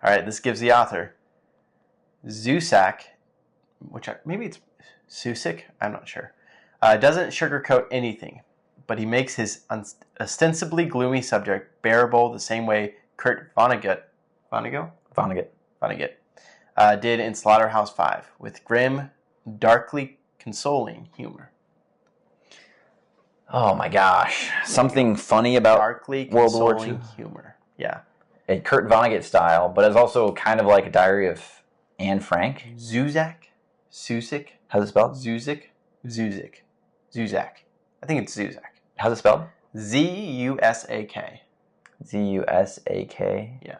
All right, this gives the author Zusak, maybe it's Susik, I'm not sure. Doesn't sugarcoat anything, but he makes his ostensibly gloomy subject bearable the same way Kurt Vonnegut did in Slaughterhouse-Five, with grim, darkly consoling humor. Oh my gosh. Something funny about Darkly World War II? consoling humor. Yeah. A Kurt Vonnegut style, but it's also kind of like a Diary of Anne Frank. Zuzak? Susik? How's it spelled? Zuzak? I think it's Zuzak. How's it spelled? Z-U-S-A-K. Z-U-S-A-K? Yeah.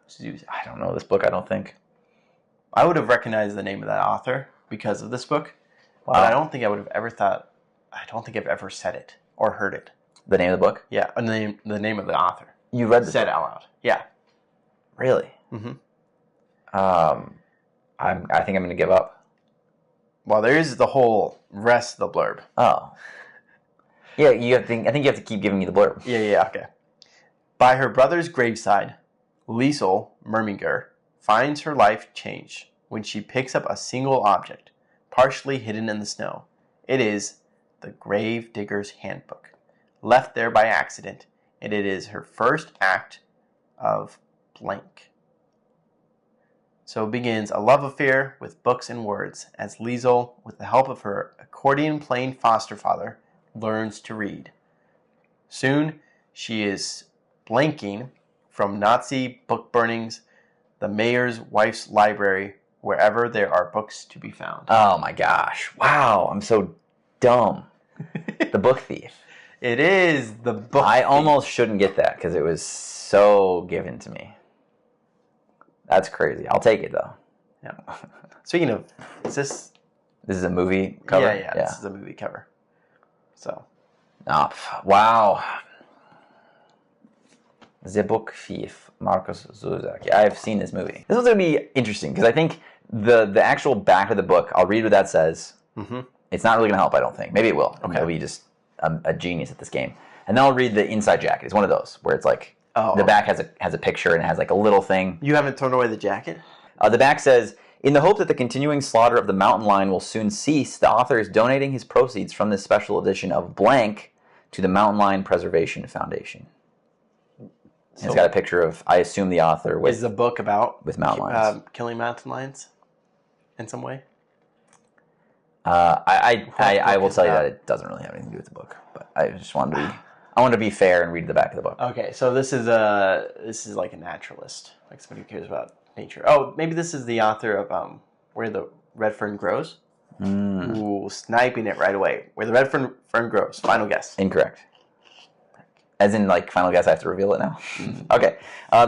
Zuzak. I don't know this book, I don't think. I would have recognized the name of that author because of this book. Wow. But I don't think I've ever said it or heard it. The name of the book? Yeah, and the name of the author. You read this Said out loud. Yeah. Really? Mm-hmm. I think I'm going to give up. Well, there is the whole rest of the blurb. Oh. Yeah, I think you have to keep giving me the blurb. Yeah, okay. By her brother's graveside, Liesel Merminger finds her life change when she picks up a single object, partially hidden in the snow. It is the Grave Digger's Handbook, left there by accident, and it is her first act of blank. So begins a love affair with books and words, as Liesel, with the help of her accordion-playing foster father, learns to read. Soon, she is blanking from Nazi book burnings, the mayor's wife's library, wherever there are books to be found. Oh my gosh. Wow, I'm so dumb. The Book Thief. It is the Book I Thief. almost shouldn't get that because it was so given to me. That's crazy. I'll take it though. Yeah. Speaking of, is this? This is a movie cover? Yeah. This is a movie cover. So. Oh, wow. The Book Thief, Markus Zusak. Yeah, I've seen this movie. This one's going to be interesting because I think the actual back of the book, I'll read what that says. Mm-hmm. It's not really going to help, I don't think. Maybe it will. Okay. It'll be just a genius at this game. And then I'll read the inside jacket. It's one of those where it's like the back has a picture and it has like a little thing. You haven't thrown away the jacket? The back says, in the hope that the continuing slaughter of the mountain lion will soon cease, the author is donating his proceeds from this special edition of blank to the Mountain Lion Preservation Foundation. So it's got a picture of, I assume, the author with... Is the book about... With mountain lions. Killing mountain lions? In some way? I will tell you that it doesn't really have anything to do with the book. But I just wanted to be... I wanted to be fair and read the back of the book. Okay, so this is like a naturalist. Like somebody who cares about nature. Oh, maybe this is the author of Where the Red Fern Grows? Ooh, sniping it right away. Where the Red Fern Grows. Final guess. Incorrect. As in, like, final guess, I have to reveal it now? Okay.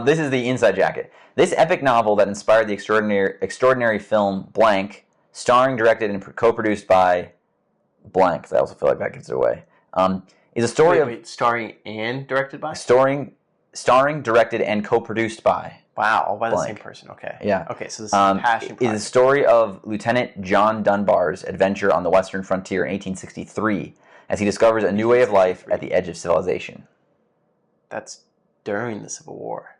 This is the inside jacket. This epic novel that inspired the extraordinary film Blank, starring, directed, and co-produced by Blank, I also feel like that gives it away, is a story of... starring and directed by? Starring, directed, and co-produced by... Wow, all by Blank. the same person. Okay. Yeah. Okay, so this is a passion project. It is a story of Lieutenant John Dunbar's adventure on the Western frontier in 1863 as he discovers a new way of life at the edge of civilization. That's during the Civil War.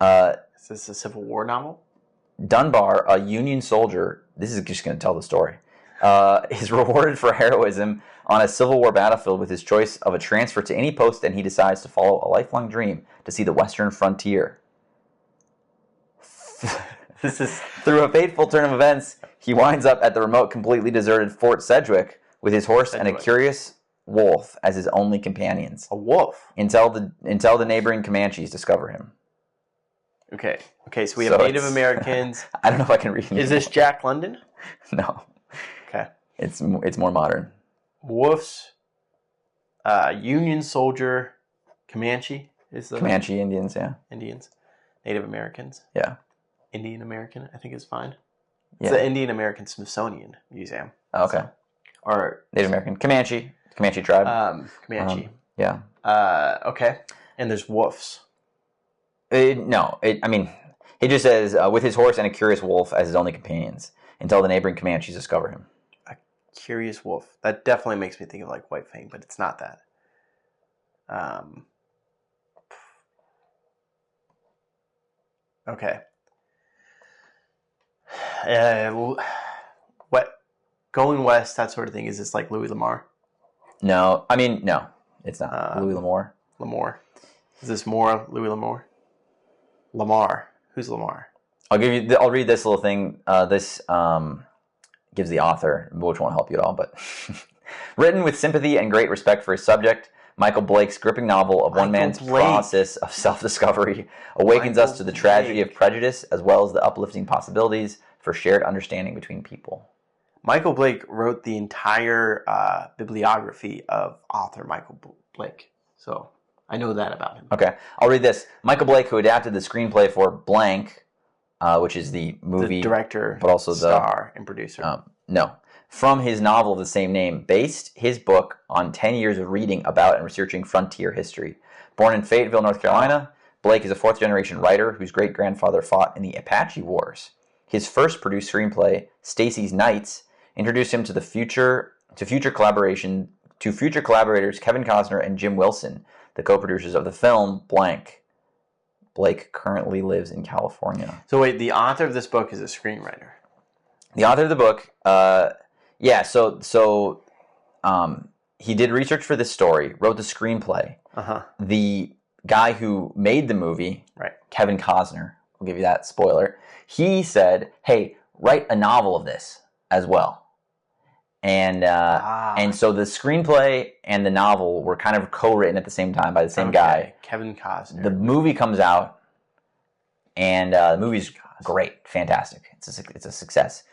Is this a Civil War novel? Dunbar, a Union soldier, this is just going to tell the story, is rewarded for heroism on a Civil War battlefield with his choice of a transfer to any post, and he decides to follow a lifelong dream to see the Western frontier. This is through a fateful turn of events, he winds up at the remote, completely deserted Fort Sedgwick with his horse and a curious wolf as his only companions. A wolf? Until the neighboring Comanches discover him. Okay, so we have Native Americans. I don't know if I can read it. Is this Jack London? No. Okay. It's more modern. Wolves, Union soldier, Comanche is the... Comanche Indians, yeah. Indians. Native Americans. Yeah. Indian American, I think is fine. Yeah. It's the Indian American Smithsonian Museum. Oh, okay. So, or Native American. Comanche tribe. Comanche. Yeah. Okay. And there's wolves. He just says, with his horse and a curious wolf as his only companions, until the neighboring Comanches discover him. A curious wolf. That definitely makes me think of like White Fang, but it's not that. Okay. What? Going west, that sort of thing. Is this like Louis L'Amour? No, it's not. Louis L'Amour. L'Amour. Is this more Louis L'Amour? Lamar. Who's Lamar? I'll read this little thing. This gives the author, which won't help you at all, but written with sympathy and great respect for his subject, Michael Blake's gripping novel of one man's process of self-discovery awakens us to the tragedy of prejudice as well as the uplifting possibilities for shared understanding between people. Michael Blake wrote the entire bibliography of author Michael Blake, so I know that about him. Okay, I'll read this. Michael Blake, who adapted the screenplay for Blank, which is the movie... The director, but also star, and producer. From his novel of the same name, based his book on 10 years of reading about and researching frontier history. Born in Fayetteville, North Carolina, Blake is a fourth-generation writer whose great-grandfather fought in the Apache Wars. His first produced screenplay, Stacy's Nights, introduced him to future collaborators Kevin Costner and Jim Wilson, the co-producers of the film Blank. Blake currently lives in California. So wait, the author of this book is a screenwriter. The author of the book, he did research for this story, wrote the screenplay. Uh-huh. The guy who made the movie, right, Kevin Costner, I'll give you that spoiler, he said, hey, write a novel of this as well. And so the screenplay and the novel were kind of co-written at the same time by the same guy. Kevin Costner. The movie comes out, and the movie's great, fantastic. It's a success.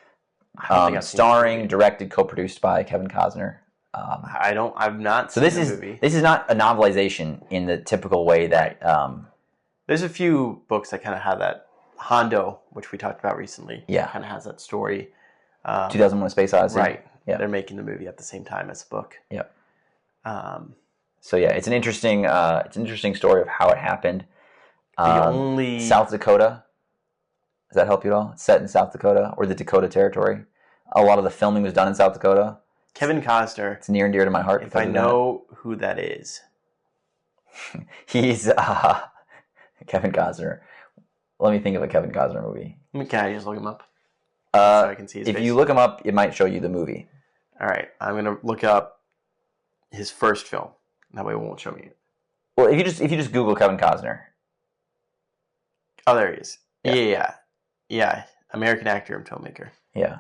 Starring, directed, co-produced by Kevin Costner. I've not So seen the movie. This is not a novelization in the typical way that. There's a few books that kind of have that. Hondo, which we talked about recently, kind of has that story. 2001: A Space Odyssey. Right. Yeah. They're making the movie at the same time as the book. Yep. So it's an interesting story of how it happened. South Dakota. Does that help you at all? It's set in South Dakota or the Dakota Territory. A lot of the filming was done in South Dakota. Kevin Costner. It's near and dear to my heart. If I know who that is. He's Kevin Costner. Let me think of a Kevin Costner movie. Can I just look him up? So I can see his face. If you look him up, it might show you the movie. All right. I'm going to look up his first film. That way it won't show me it. Well, if you just Google Kevin Costner. Oh, there he is. Yeah. American actor and filmmaker. Yeah.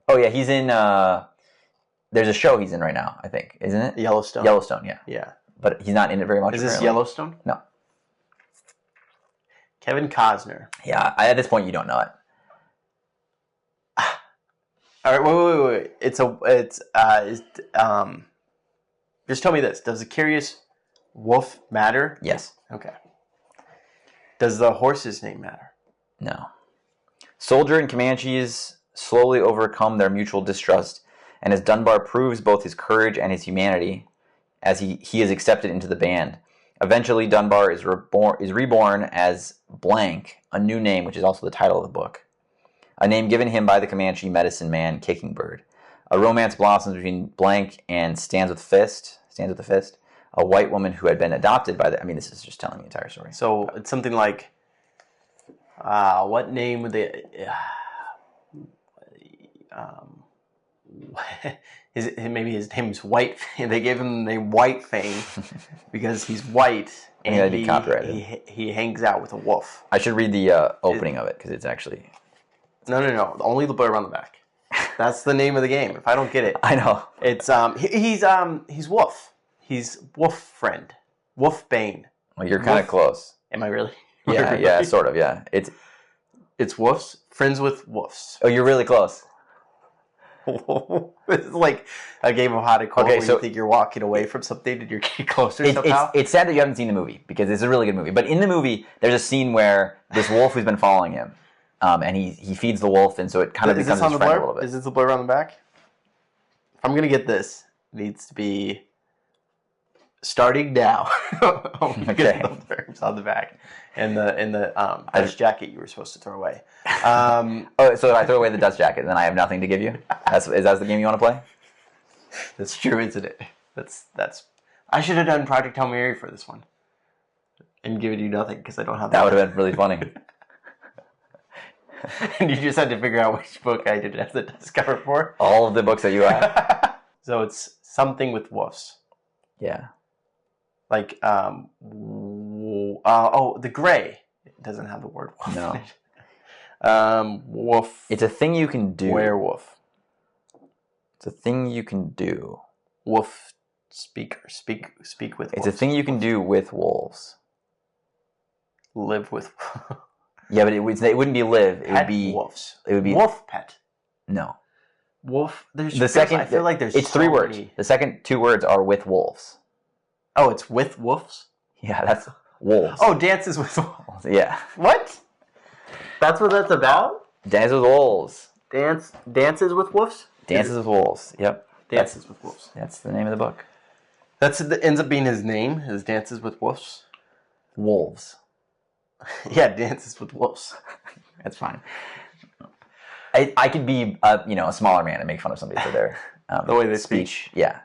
Oh, yeah. He's in... there's a show he's in right now, I think. Isn't it? Yellowstone. Yellowstone, yeah. Yeah. But he's not in it very much. Is this apparently. Yellowstone? No. Kevin Costner. Yeah. At this point, you don't know it. All right. Wait. Just tell me this. Does the curious wolf matter? Yes. Okay. Does the horse's name matter? No. Soldier and Comanches slowly overcome their mutual distrust, and as Dunbar proves both his courage and his humanity, as he is accepted into the band. Eventually, Dunbar is reborn as Blank, a new name, which is also the title of the book. A name given him by the Comanche medicine man, Kicking Bird. A romance blossoms between Blank and Stands with the Fist, a white woman who had been adopted by this is just telling the entire story. So it's something like, what name would they... maybe his name's White. They gave him the name White Fang because he's white and that'd be copyrighted. He hangs out with a wolf. I should read the opening of it because it's actually... No. Only the blurb on the back. That's the name of the game. If I don't get it, I know. It's he's Wolf. He's Wolf Friend. Wolf Bane. Well, you're kind of close. Am I really? Yeah, sort of. Yeah, it's wolves. Friends with wolves. Oh, you're really close. This is like a game of hot and cold. Okay, where so you think you're walking away from something and you're getting closer somehow. It's sad that you haven't seen the movie because it's a really good movie. But in the movie, there's a scene where this wolf has been following him, and he feeds the wolf, and so it kind of becomes his friend a little bit. Is this the blurb on the back? If I'm gonna get this, it needs to be starting now. Okay. The blurbs on the back and the dust jacket you were supposed to throw away. So if I throw away the dust jacket, then I have nothing to give you. Is that the game you want to play? That's true, isn't it? That's. I should have done Project Hail Mary for this one, and given you nothing because I don't have that. That would have been really funny. And you just had to figure out which book I did have the dust cover for. All of the books that you have. So it's something with wolves. Yeah. Like the gray. It doesn't have the word wolf. No. Wolf. It's a thing you can do. Werewolf. It's a thing you can do. Wolf speaker. Speak with wolves. It's a thing you can do with wolves. Live with. Yeah, but it wouldn't be live. It would be wolves. It would be wolf pet. No. Wolf. I feel like there's. It's 3 words. The second 2 words are with wolves. Oh, it's with wolves. Yeah, that's wolves. Oh, dances with wolves. Yeah. What? That's what that's about? Dances with wolves. Dances with wolves? Dances with wolves. Yep. Dances with wolves. That's the name of the book. Ends up being his name, is Dances with Wolves. Wolves. Yeah, Dances with Wolves. That's fine. I could be a smaller man and make fun of somebody for their the way they speak. Yeah.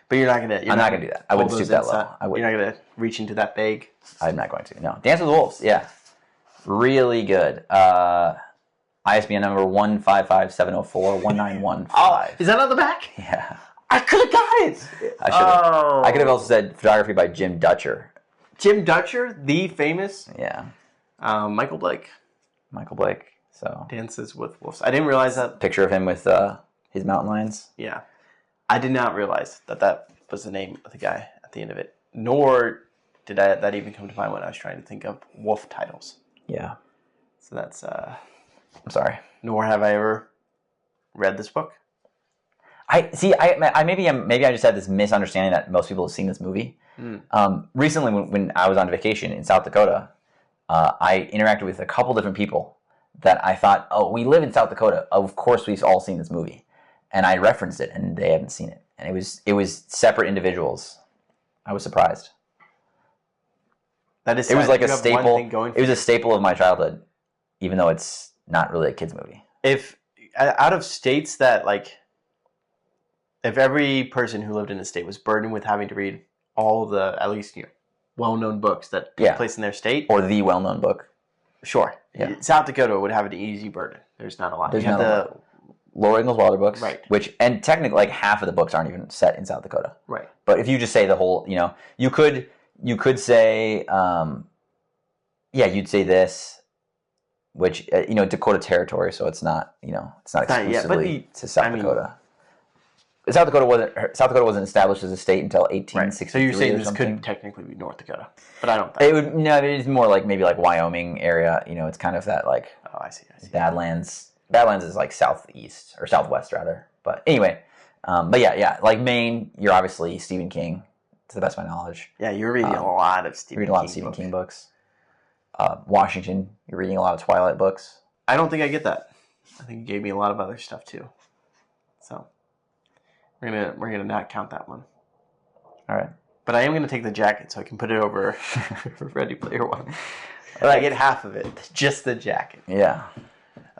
But you're not gonna. I'm not gonna do that. I wouldn't stoop that low. You're not gonna reach into that bag. I'm not going to. No. Dance with Wolves. Yeah. Really good. ISBN number 155-704-1915. Oh, is that on the back? Yeah. I could have got it. I should have. Oh. I could have also said photography by Jim Dutcher. Jim Dutcher, the famous. Yeah. Michael Blake. So Dances with Wolves. I didn't realize that. Picture of him with his mountain lions. Yeah. I did not realize that was the name of the guy at the end of it. Nor did that even come to mind when I was trying to think of wolf titles. Yeah. So that's. I'm sorry. Nor have I ever read this book. I see. Maybe I just had this misunderstanding that most people have seen this movie. Recently, when I was on vacation in South Dakota, I interacted with a couple different people that I thought, oh, we live in South Dakota. Of course, we've all seen this movie, and I referenced it, and they haven't seen it, and it was separate individuals. I was surprised. That is. It was like a have staple. one thing going for It was a staple of my childhood, even though it's not really a kids movie. If out of states that like, if every person who lived in a state was burdened with having to read all of the at least well-known books that take place in their state, or the well-known book, sure, South Dakota would have an easy burden. There's not a lot. There's not the Laura Ingalls Wilder books, right? And technically, like half of the books aren't even set in South Dakota, right? But if you just say the whole, you could say, you'd say this, which Dakota territory, so it's not exclusively to South Dakota. South Dakota wasn't established as a state until 1863. Right. So you're saying this could technically be North Dakota, but I don't think it would. No, it's more like maybe like Wyoming area. It's kind of that like. Oh, I see. Badlands. Badlands is like southeast or southwest rather. But anyway, like Maine, you're obviously Stephen King, to the best of my knowledge. Yeah, you're reading a lot of Stephen King books. Washington, you're reading a lot of Twilight books. I don't think I get that. I think you gave me a lot of other stuff too. So we're gonna not count that one. All right. But I am gonna take the jacket so I can put it over Ready Player One. And I get half of it, just the jacket. Yeah.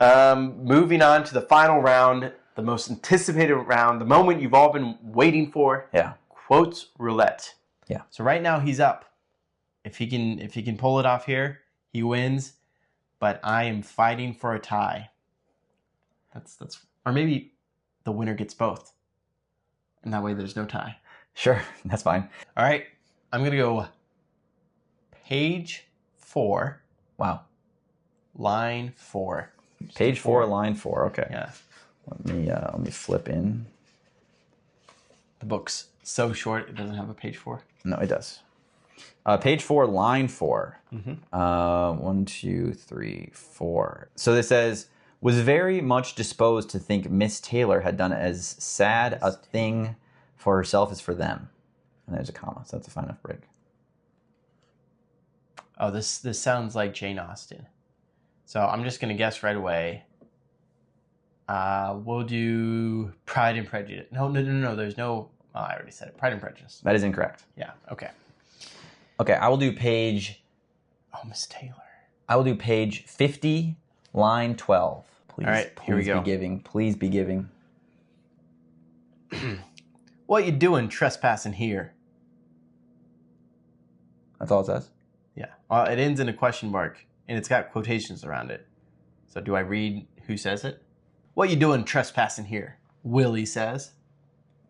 Moving on to the final round, the most anticipated round, the moment you've all been waiting for. Yeah. Quotes Roulette. Yeah. So right now he's up. If he can pull it off here, he wins. But I am fighting for a tie. That's or maybe the winner gets both. And that way there's no tie. Sure, that's fine. All right. I'm gonna go page 4. Wow. Line 4. Page 4, line 4. Okay. Yeah. Let me flip in. The book's so short it doesn't have a page 4. No, it does. Page 4, line 4. Mm-hmm. 1, 2, 3, 4. So this says, was very much disposed to think Miss Taylor had done as sad a thing for herself as for them. And there's a comma, so that's a fine enough break. Oh, this sounds like Jane Austen. So I'm just going to guess right away. We'll do Pride and Prejudice. No. There's no... Oh, I already said it. Pride and Prejudice. That is incorrect. Yeah, okay. Okay, I will do page... Oh, Miss Taylor. I will do page 50, line 12. Please, all right, here we go. Please be giving. What you doing trespassing here? That's all it says? Yeah. Well, it ends in a question mark, and it's got quotations around it. So do I read who says it? What you doing trespassing here? Willie says.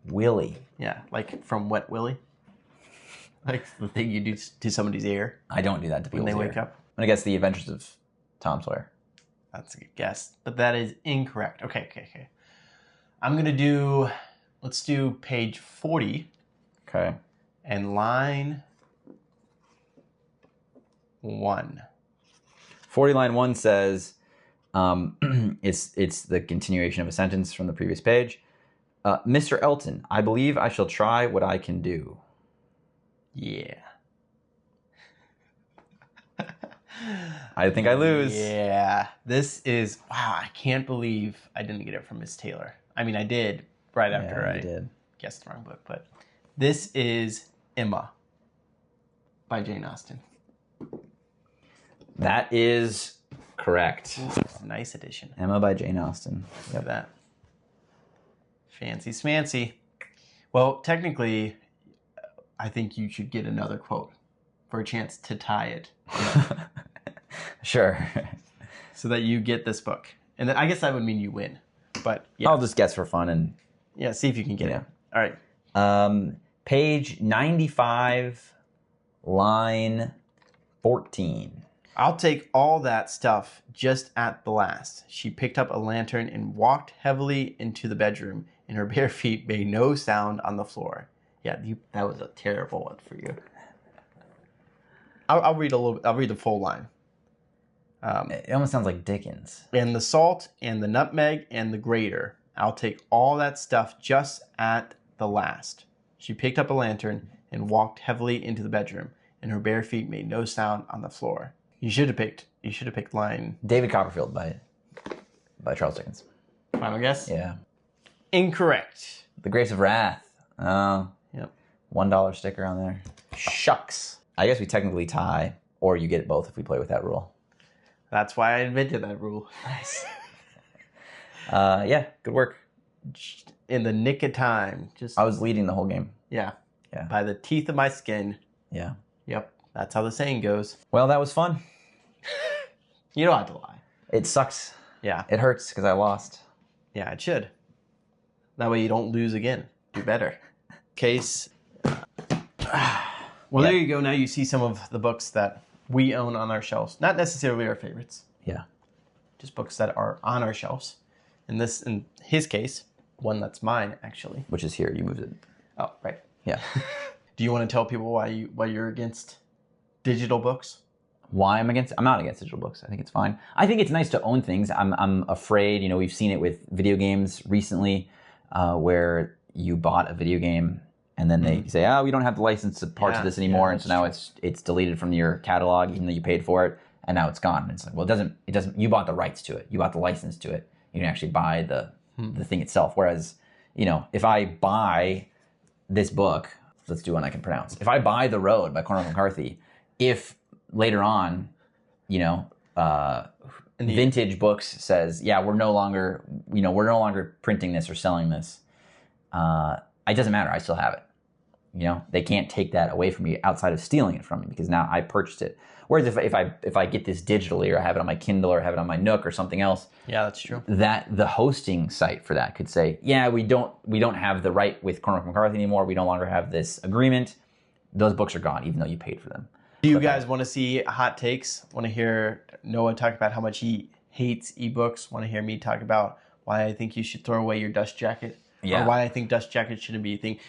Willie. Yeah, like from Wet Willie. Like the thing you do to somebody's ear. I don't do that to people when they wake up. I'm going to guess The Adventures of Tom Sawyer. That's a good guess, but that is incorrect. Okay. I'm going to do, let's do page 40. Okay. And line 1. 40 line 1 says, it's the continuation of a sentence from the previous page. Mr. Elton, I believe I shall try what I can do. Yeah. I think I lose. Yeah. This is, wow, I can't believe I didn't get it from Miss Taylor. I mean, I did right after I guessed the wrong book, but this is Emma by Jane Austen. That is correct. Nice edition. Emma by Jane Austen. Look at that. Fancy smancy. Well, technically, I think you should get another quote for a chance to tie it. Sure. So that you get this book. And then I guess that would mean you win. But yeah. I'll just guess for fun and... Yeah, see if you can get it. All right. Page 95, line 14. I'll take all that stuff just at the last. She picked up a lantern and walked heavily into the bedroom, and her bare feet made no sound on the floor. Yeah, that was a terrible one for you. I'll read I'll read the full line. It almost sounds like Dickens. And the salt and the nutmeg and the grater I'll take all that stuff just at the last. She picked up a lantern and walked heavily into the bedroom, and her bare feet made no sound on the floor. You should have picked line. David Copperfield by Charles Dickens. Final guess? Yeah. Incorrect. The Grapes of Wrath. Oh. Yep. $1 sticker on there. Shucks. I guess we technically tie, or you get both if we play with that rule. That's why I invented that rule. Nice. Yeah, good work. In the nick of time. I was leading the whole game. Yeah. Yeah. By the teeth of my skin. Yeah. Yep. That's how the saying goes. Well, that was fun. You don't have to lie. It sucks. Yeah. It hurts because I lost. Yeah, it should. That way you don't lose again. Do better. Case. Well, there you go. Now you see some of the books that we own on our shelves. Not necessarily our favorites. Yeah. Just books that are on our shelves. In his case, one that's mine, actually. Which is here. You moved it. Oh, right. Yeah. Do you want to tell people why you're against digital books? Why I'm not against digital books. I think it's fine. I think it's nice to own things. I'm afraid, we've seen it with video games recently, where you bought a video game and then they say, oh, we don't have the license to parts of this anymore, and so now it's deleted from your catalog, even though you paid for it, and now it's gone. And it's like, well, it doesn't. You bought the rights to it. You bought the license to it. You didn't actually buy the thing itself. Whereas, if I buy this book, let's do one I can pronounce. If I buy The Road by Cormac McCarthy, if later on, Vintage Books says, yeah, we're no longer printing this or selling this, it doesn't matter. I still have it. They can't take that away from me outside of stealing it from me, because now I purchased it. Whereas if I get this digitally, or I have it on my Kindle, or have it on my Nook or something else, yeah, that's true. That the hosting site for that could say, yeah, we don't have the right with Cormac McCarthy anymore. We no longer have this agreement. Those books are gone, even though you paid for them. Do you guys want to see hot takes? Want to hear Noah talk about how much he hates ebooks? Want to hear me talk about why I think you should throw away your dust jacket? Yeah. Or why I think dust jackets shouldn't be a thing?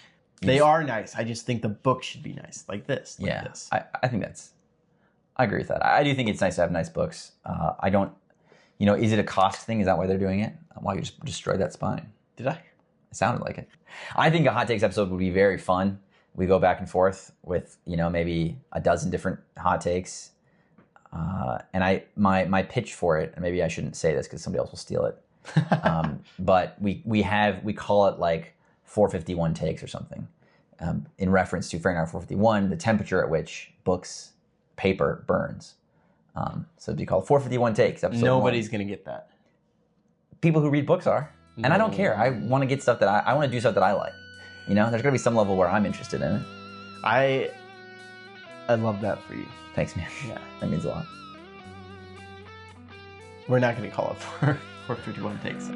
They are nice. I just think the book should be nice, like this. This. I think I agree with that. I do think it's nice to have nice books. I don't, is it a cost thing? Is that why they're doing it? Why you just destroyed that spine? Did I? It sounded like it. I think a hot takes episode would be very fun. We go back and forth with, maybe a dozen different hot takes. And my pitch for it, and maybe I shouldn't say this because somebody else will steal it. But we call it like 451 takes or something, in reference to Fahrenheit 451, the temperature at which paper burns. So it'd be called 451 takes. Nobody's going to get that. People who read books are. And I don't care. I want to get stuff I want to do stuff that I like. There's going to be some level where I'm interested in it. I love that for you. Thanks, man. Yeah. That means a lot. We're not going to call it 451 takes.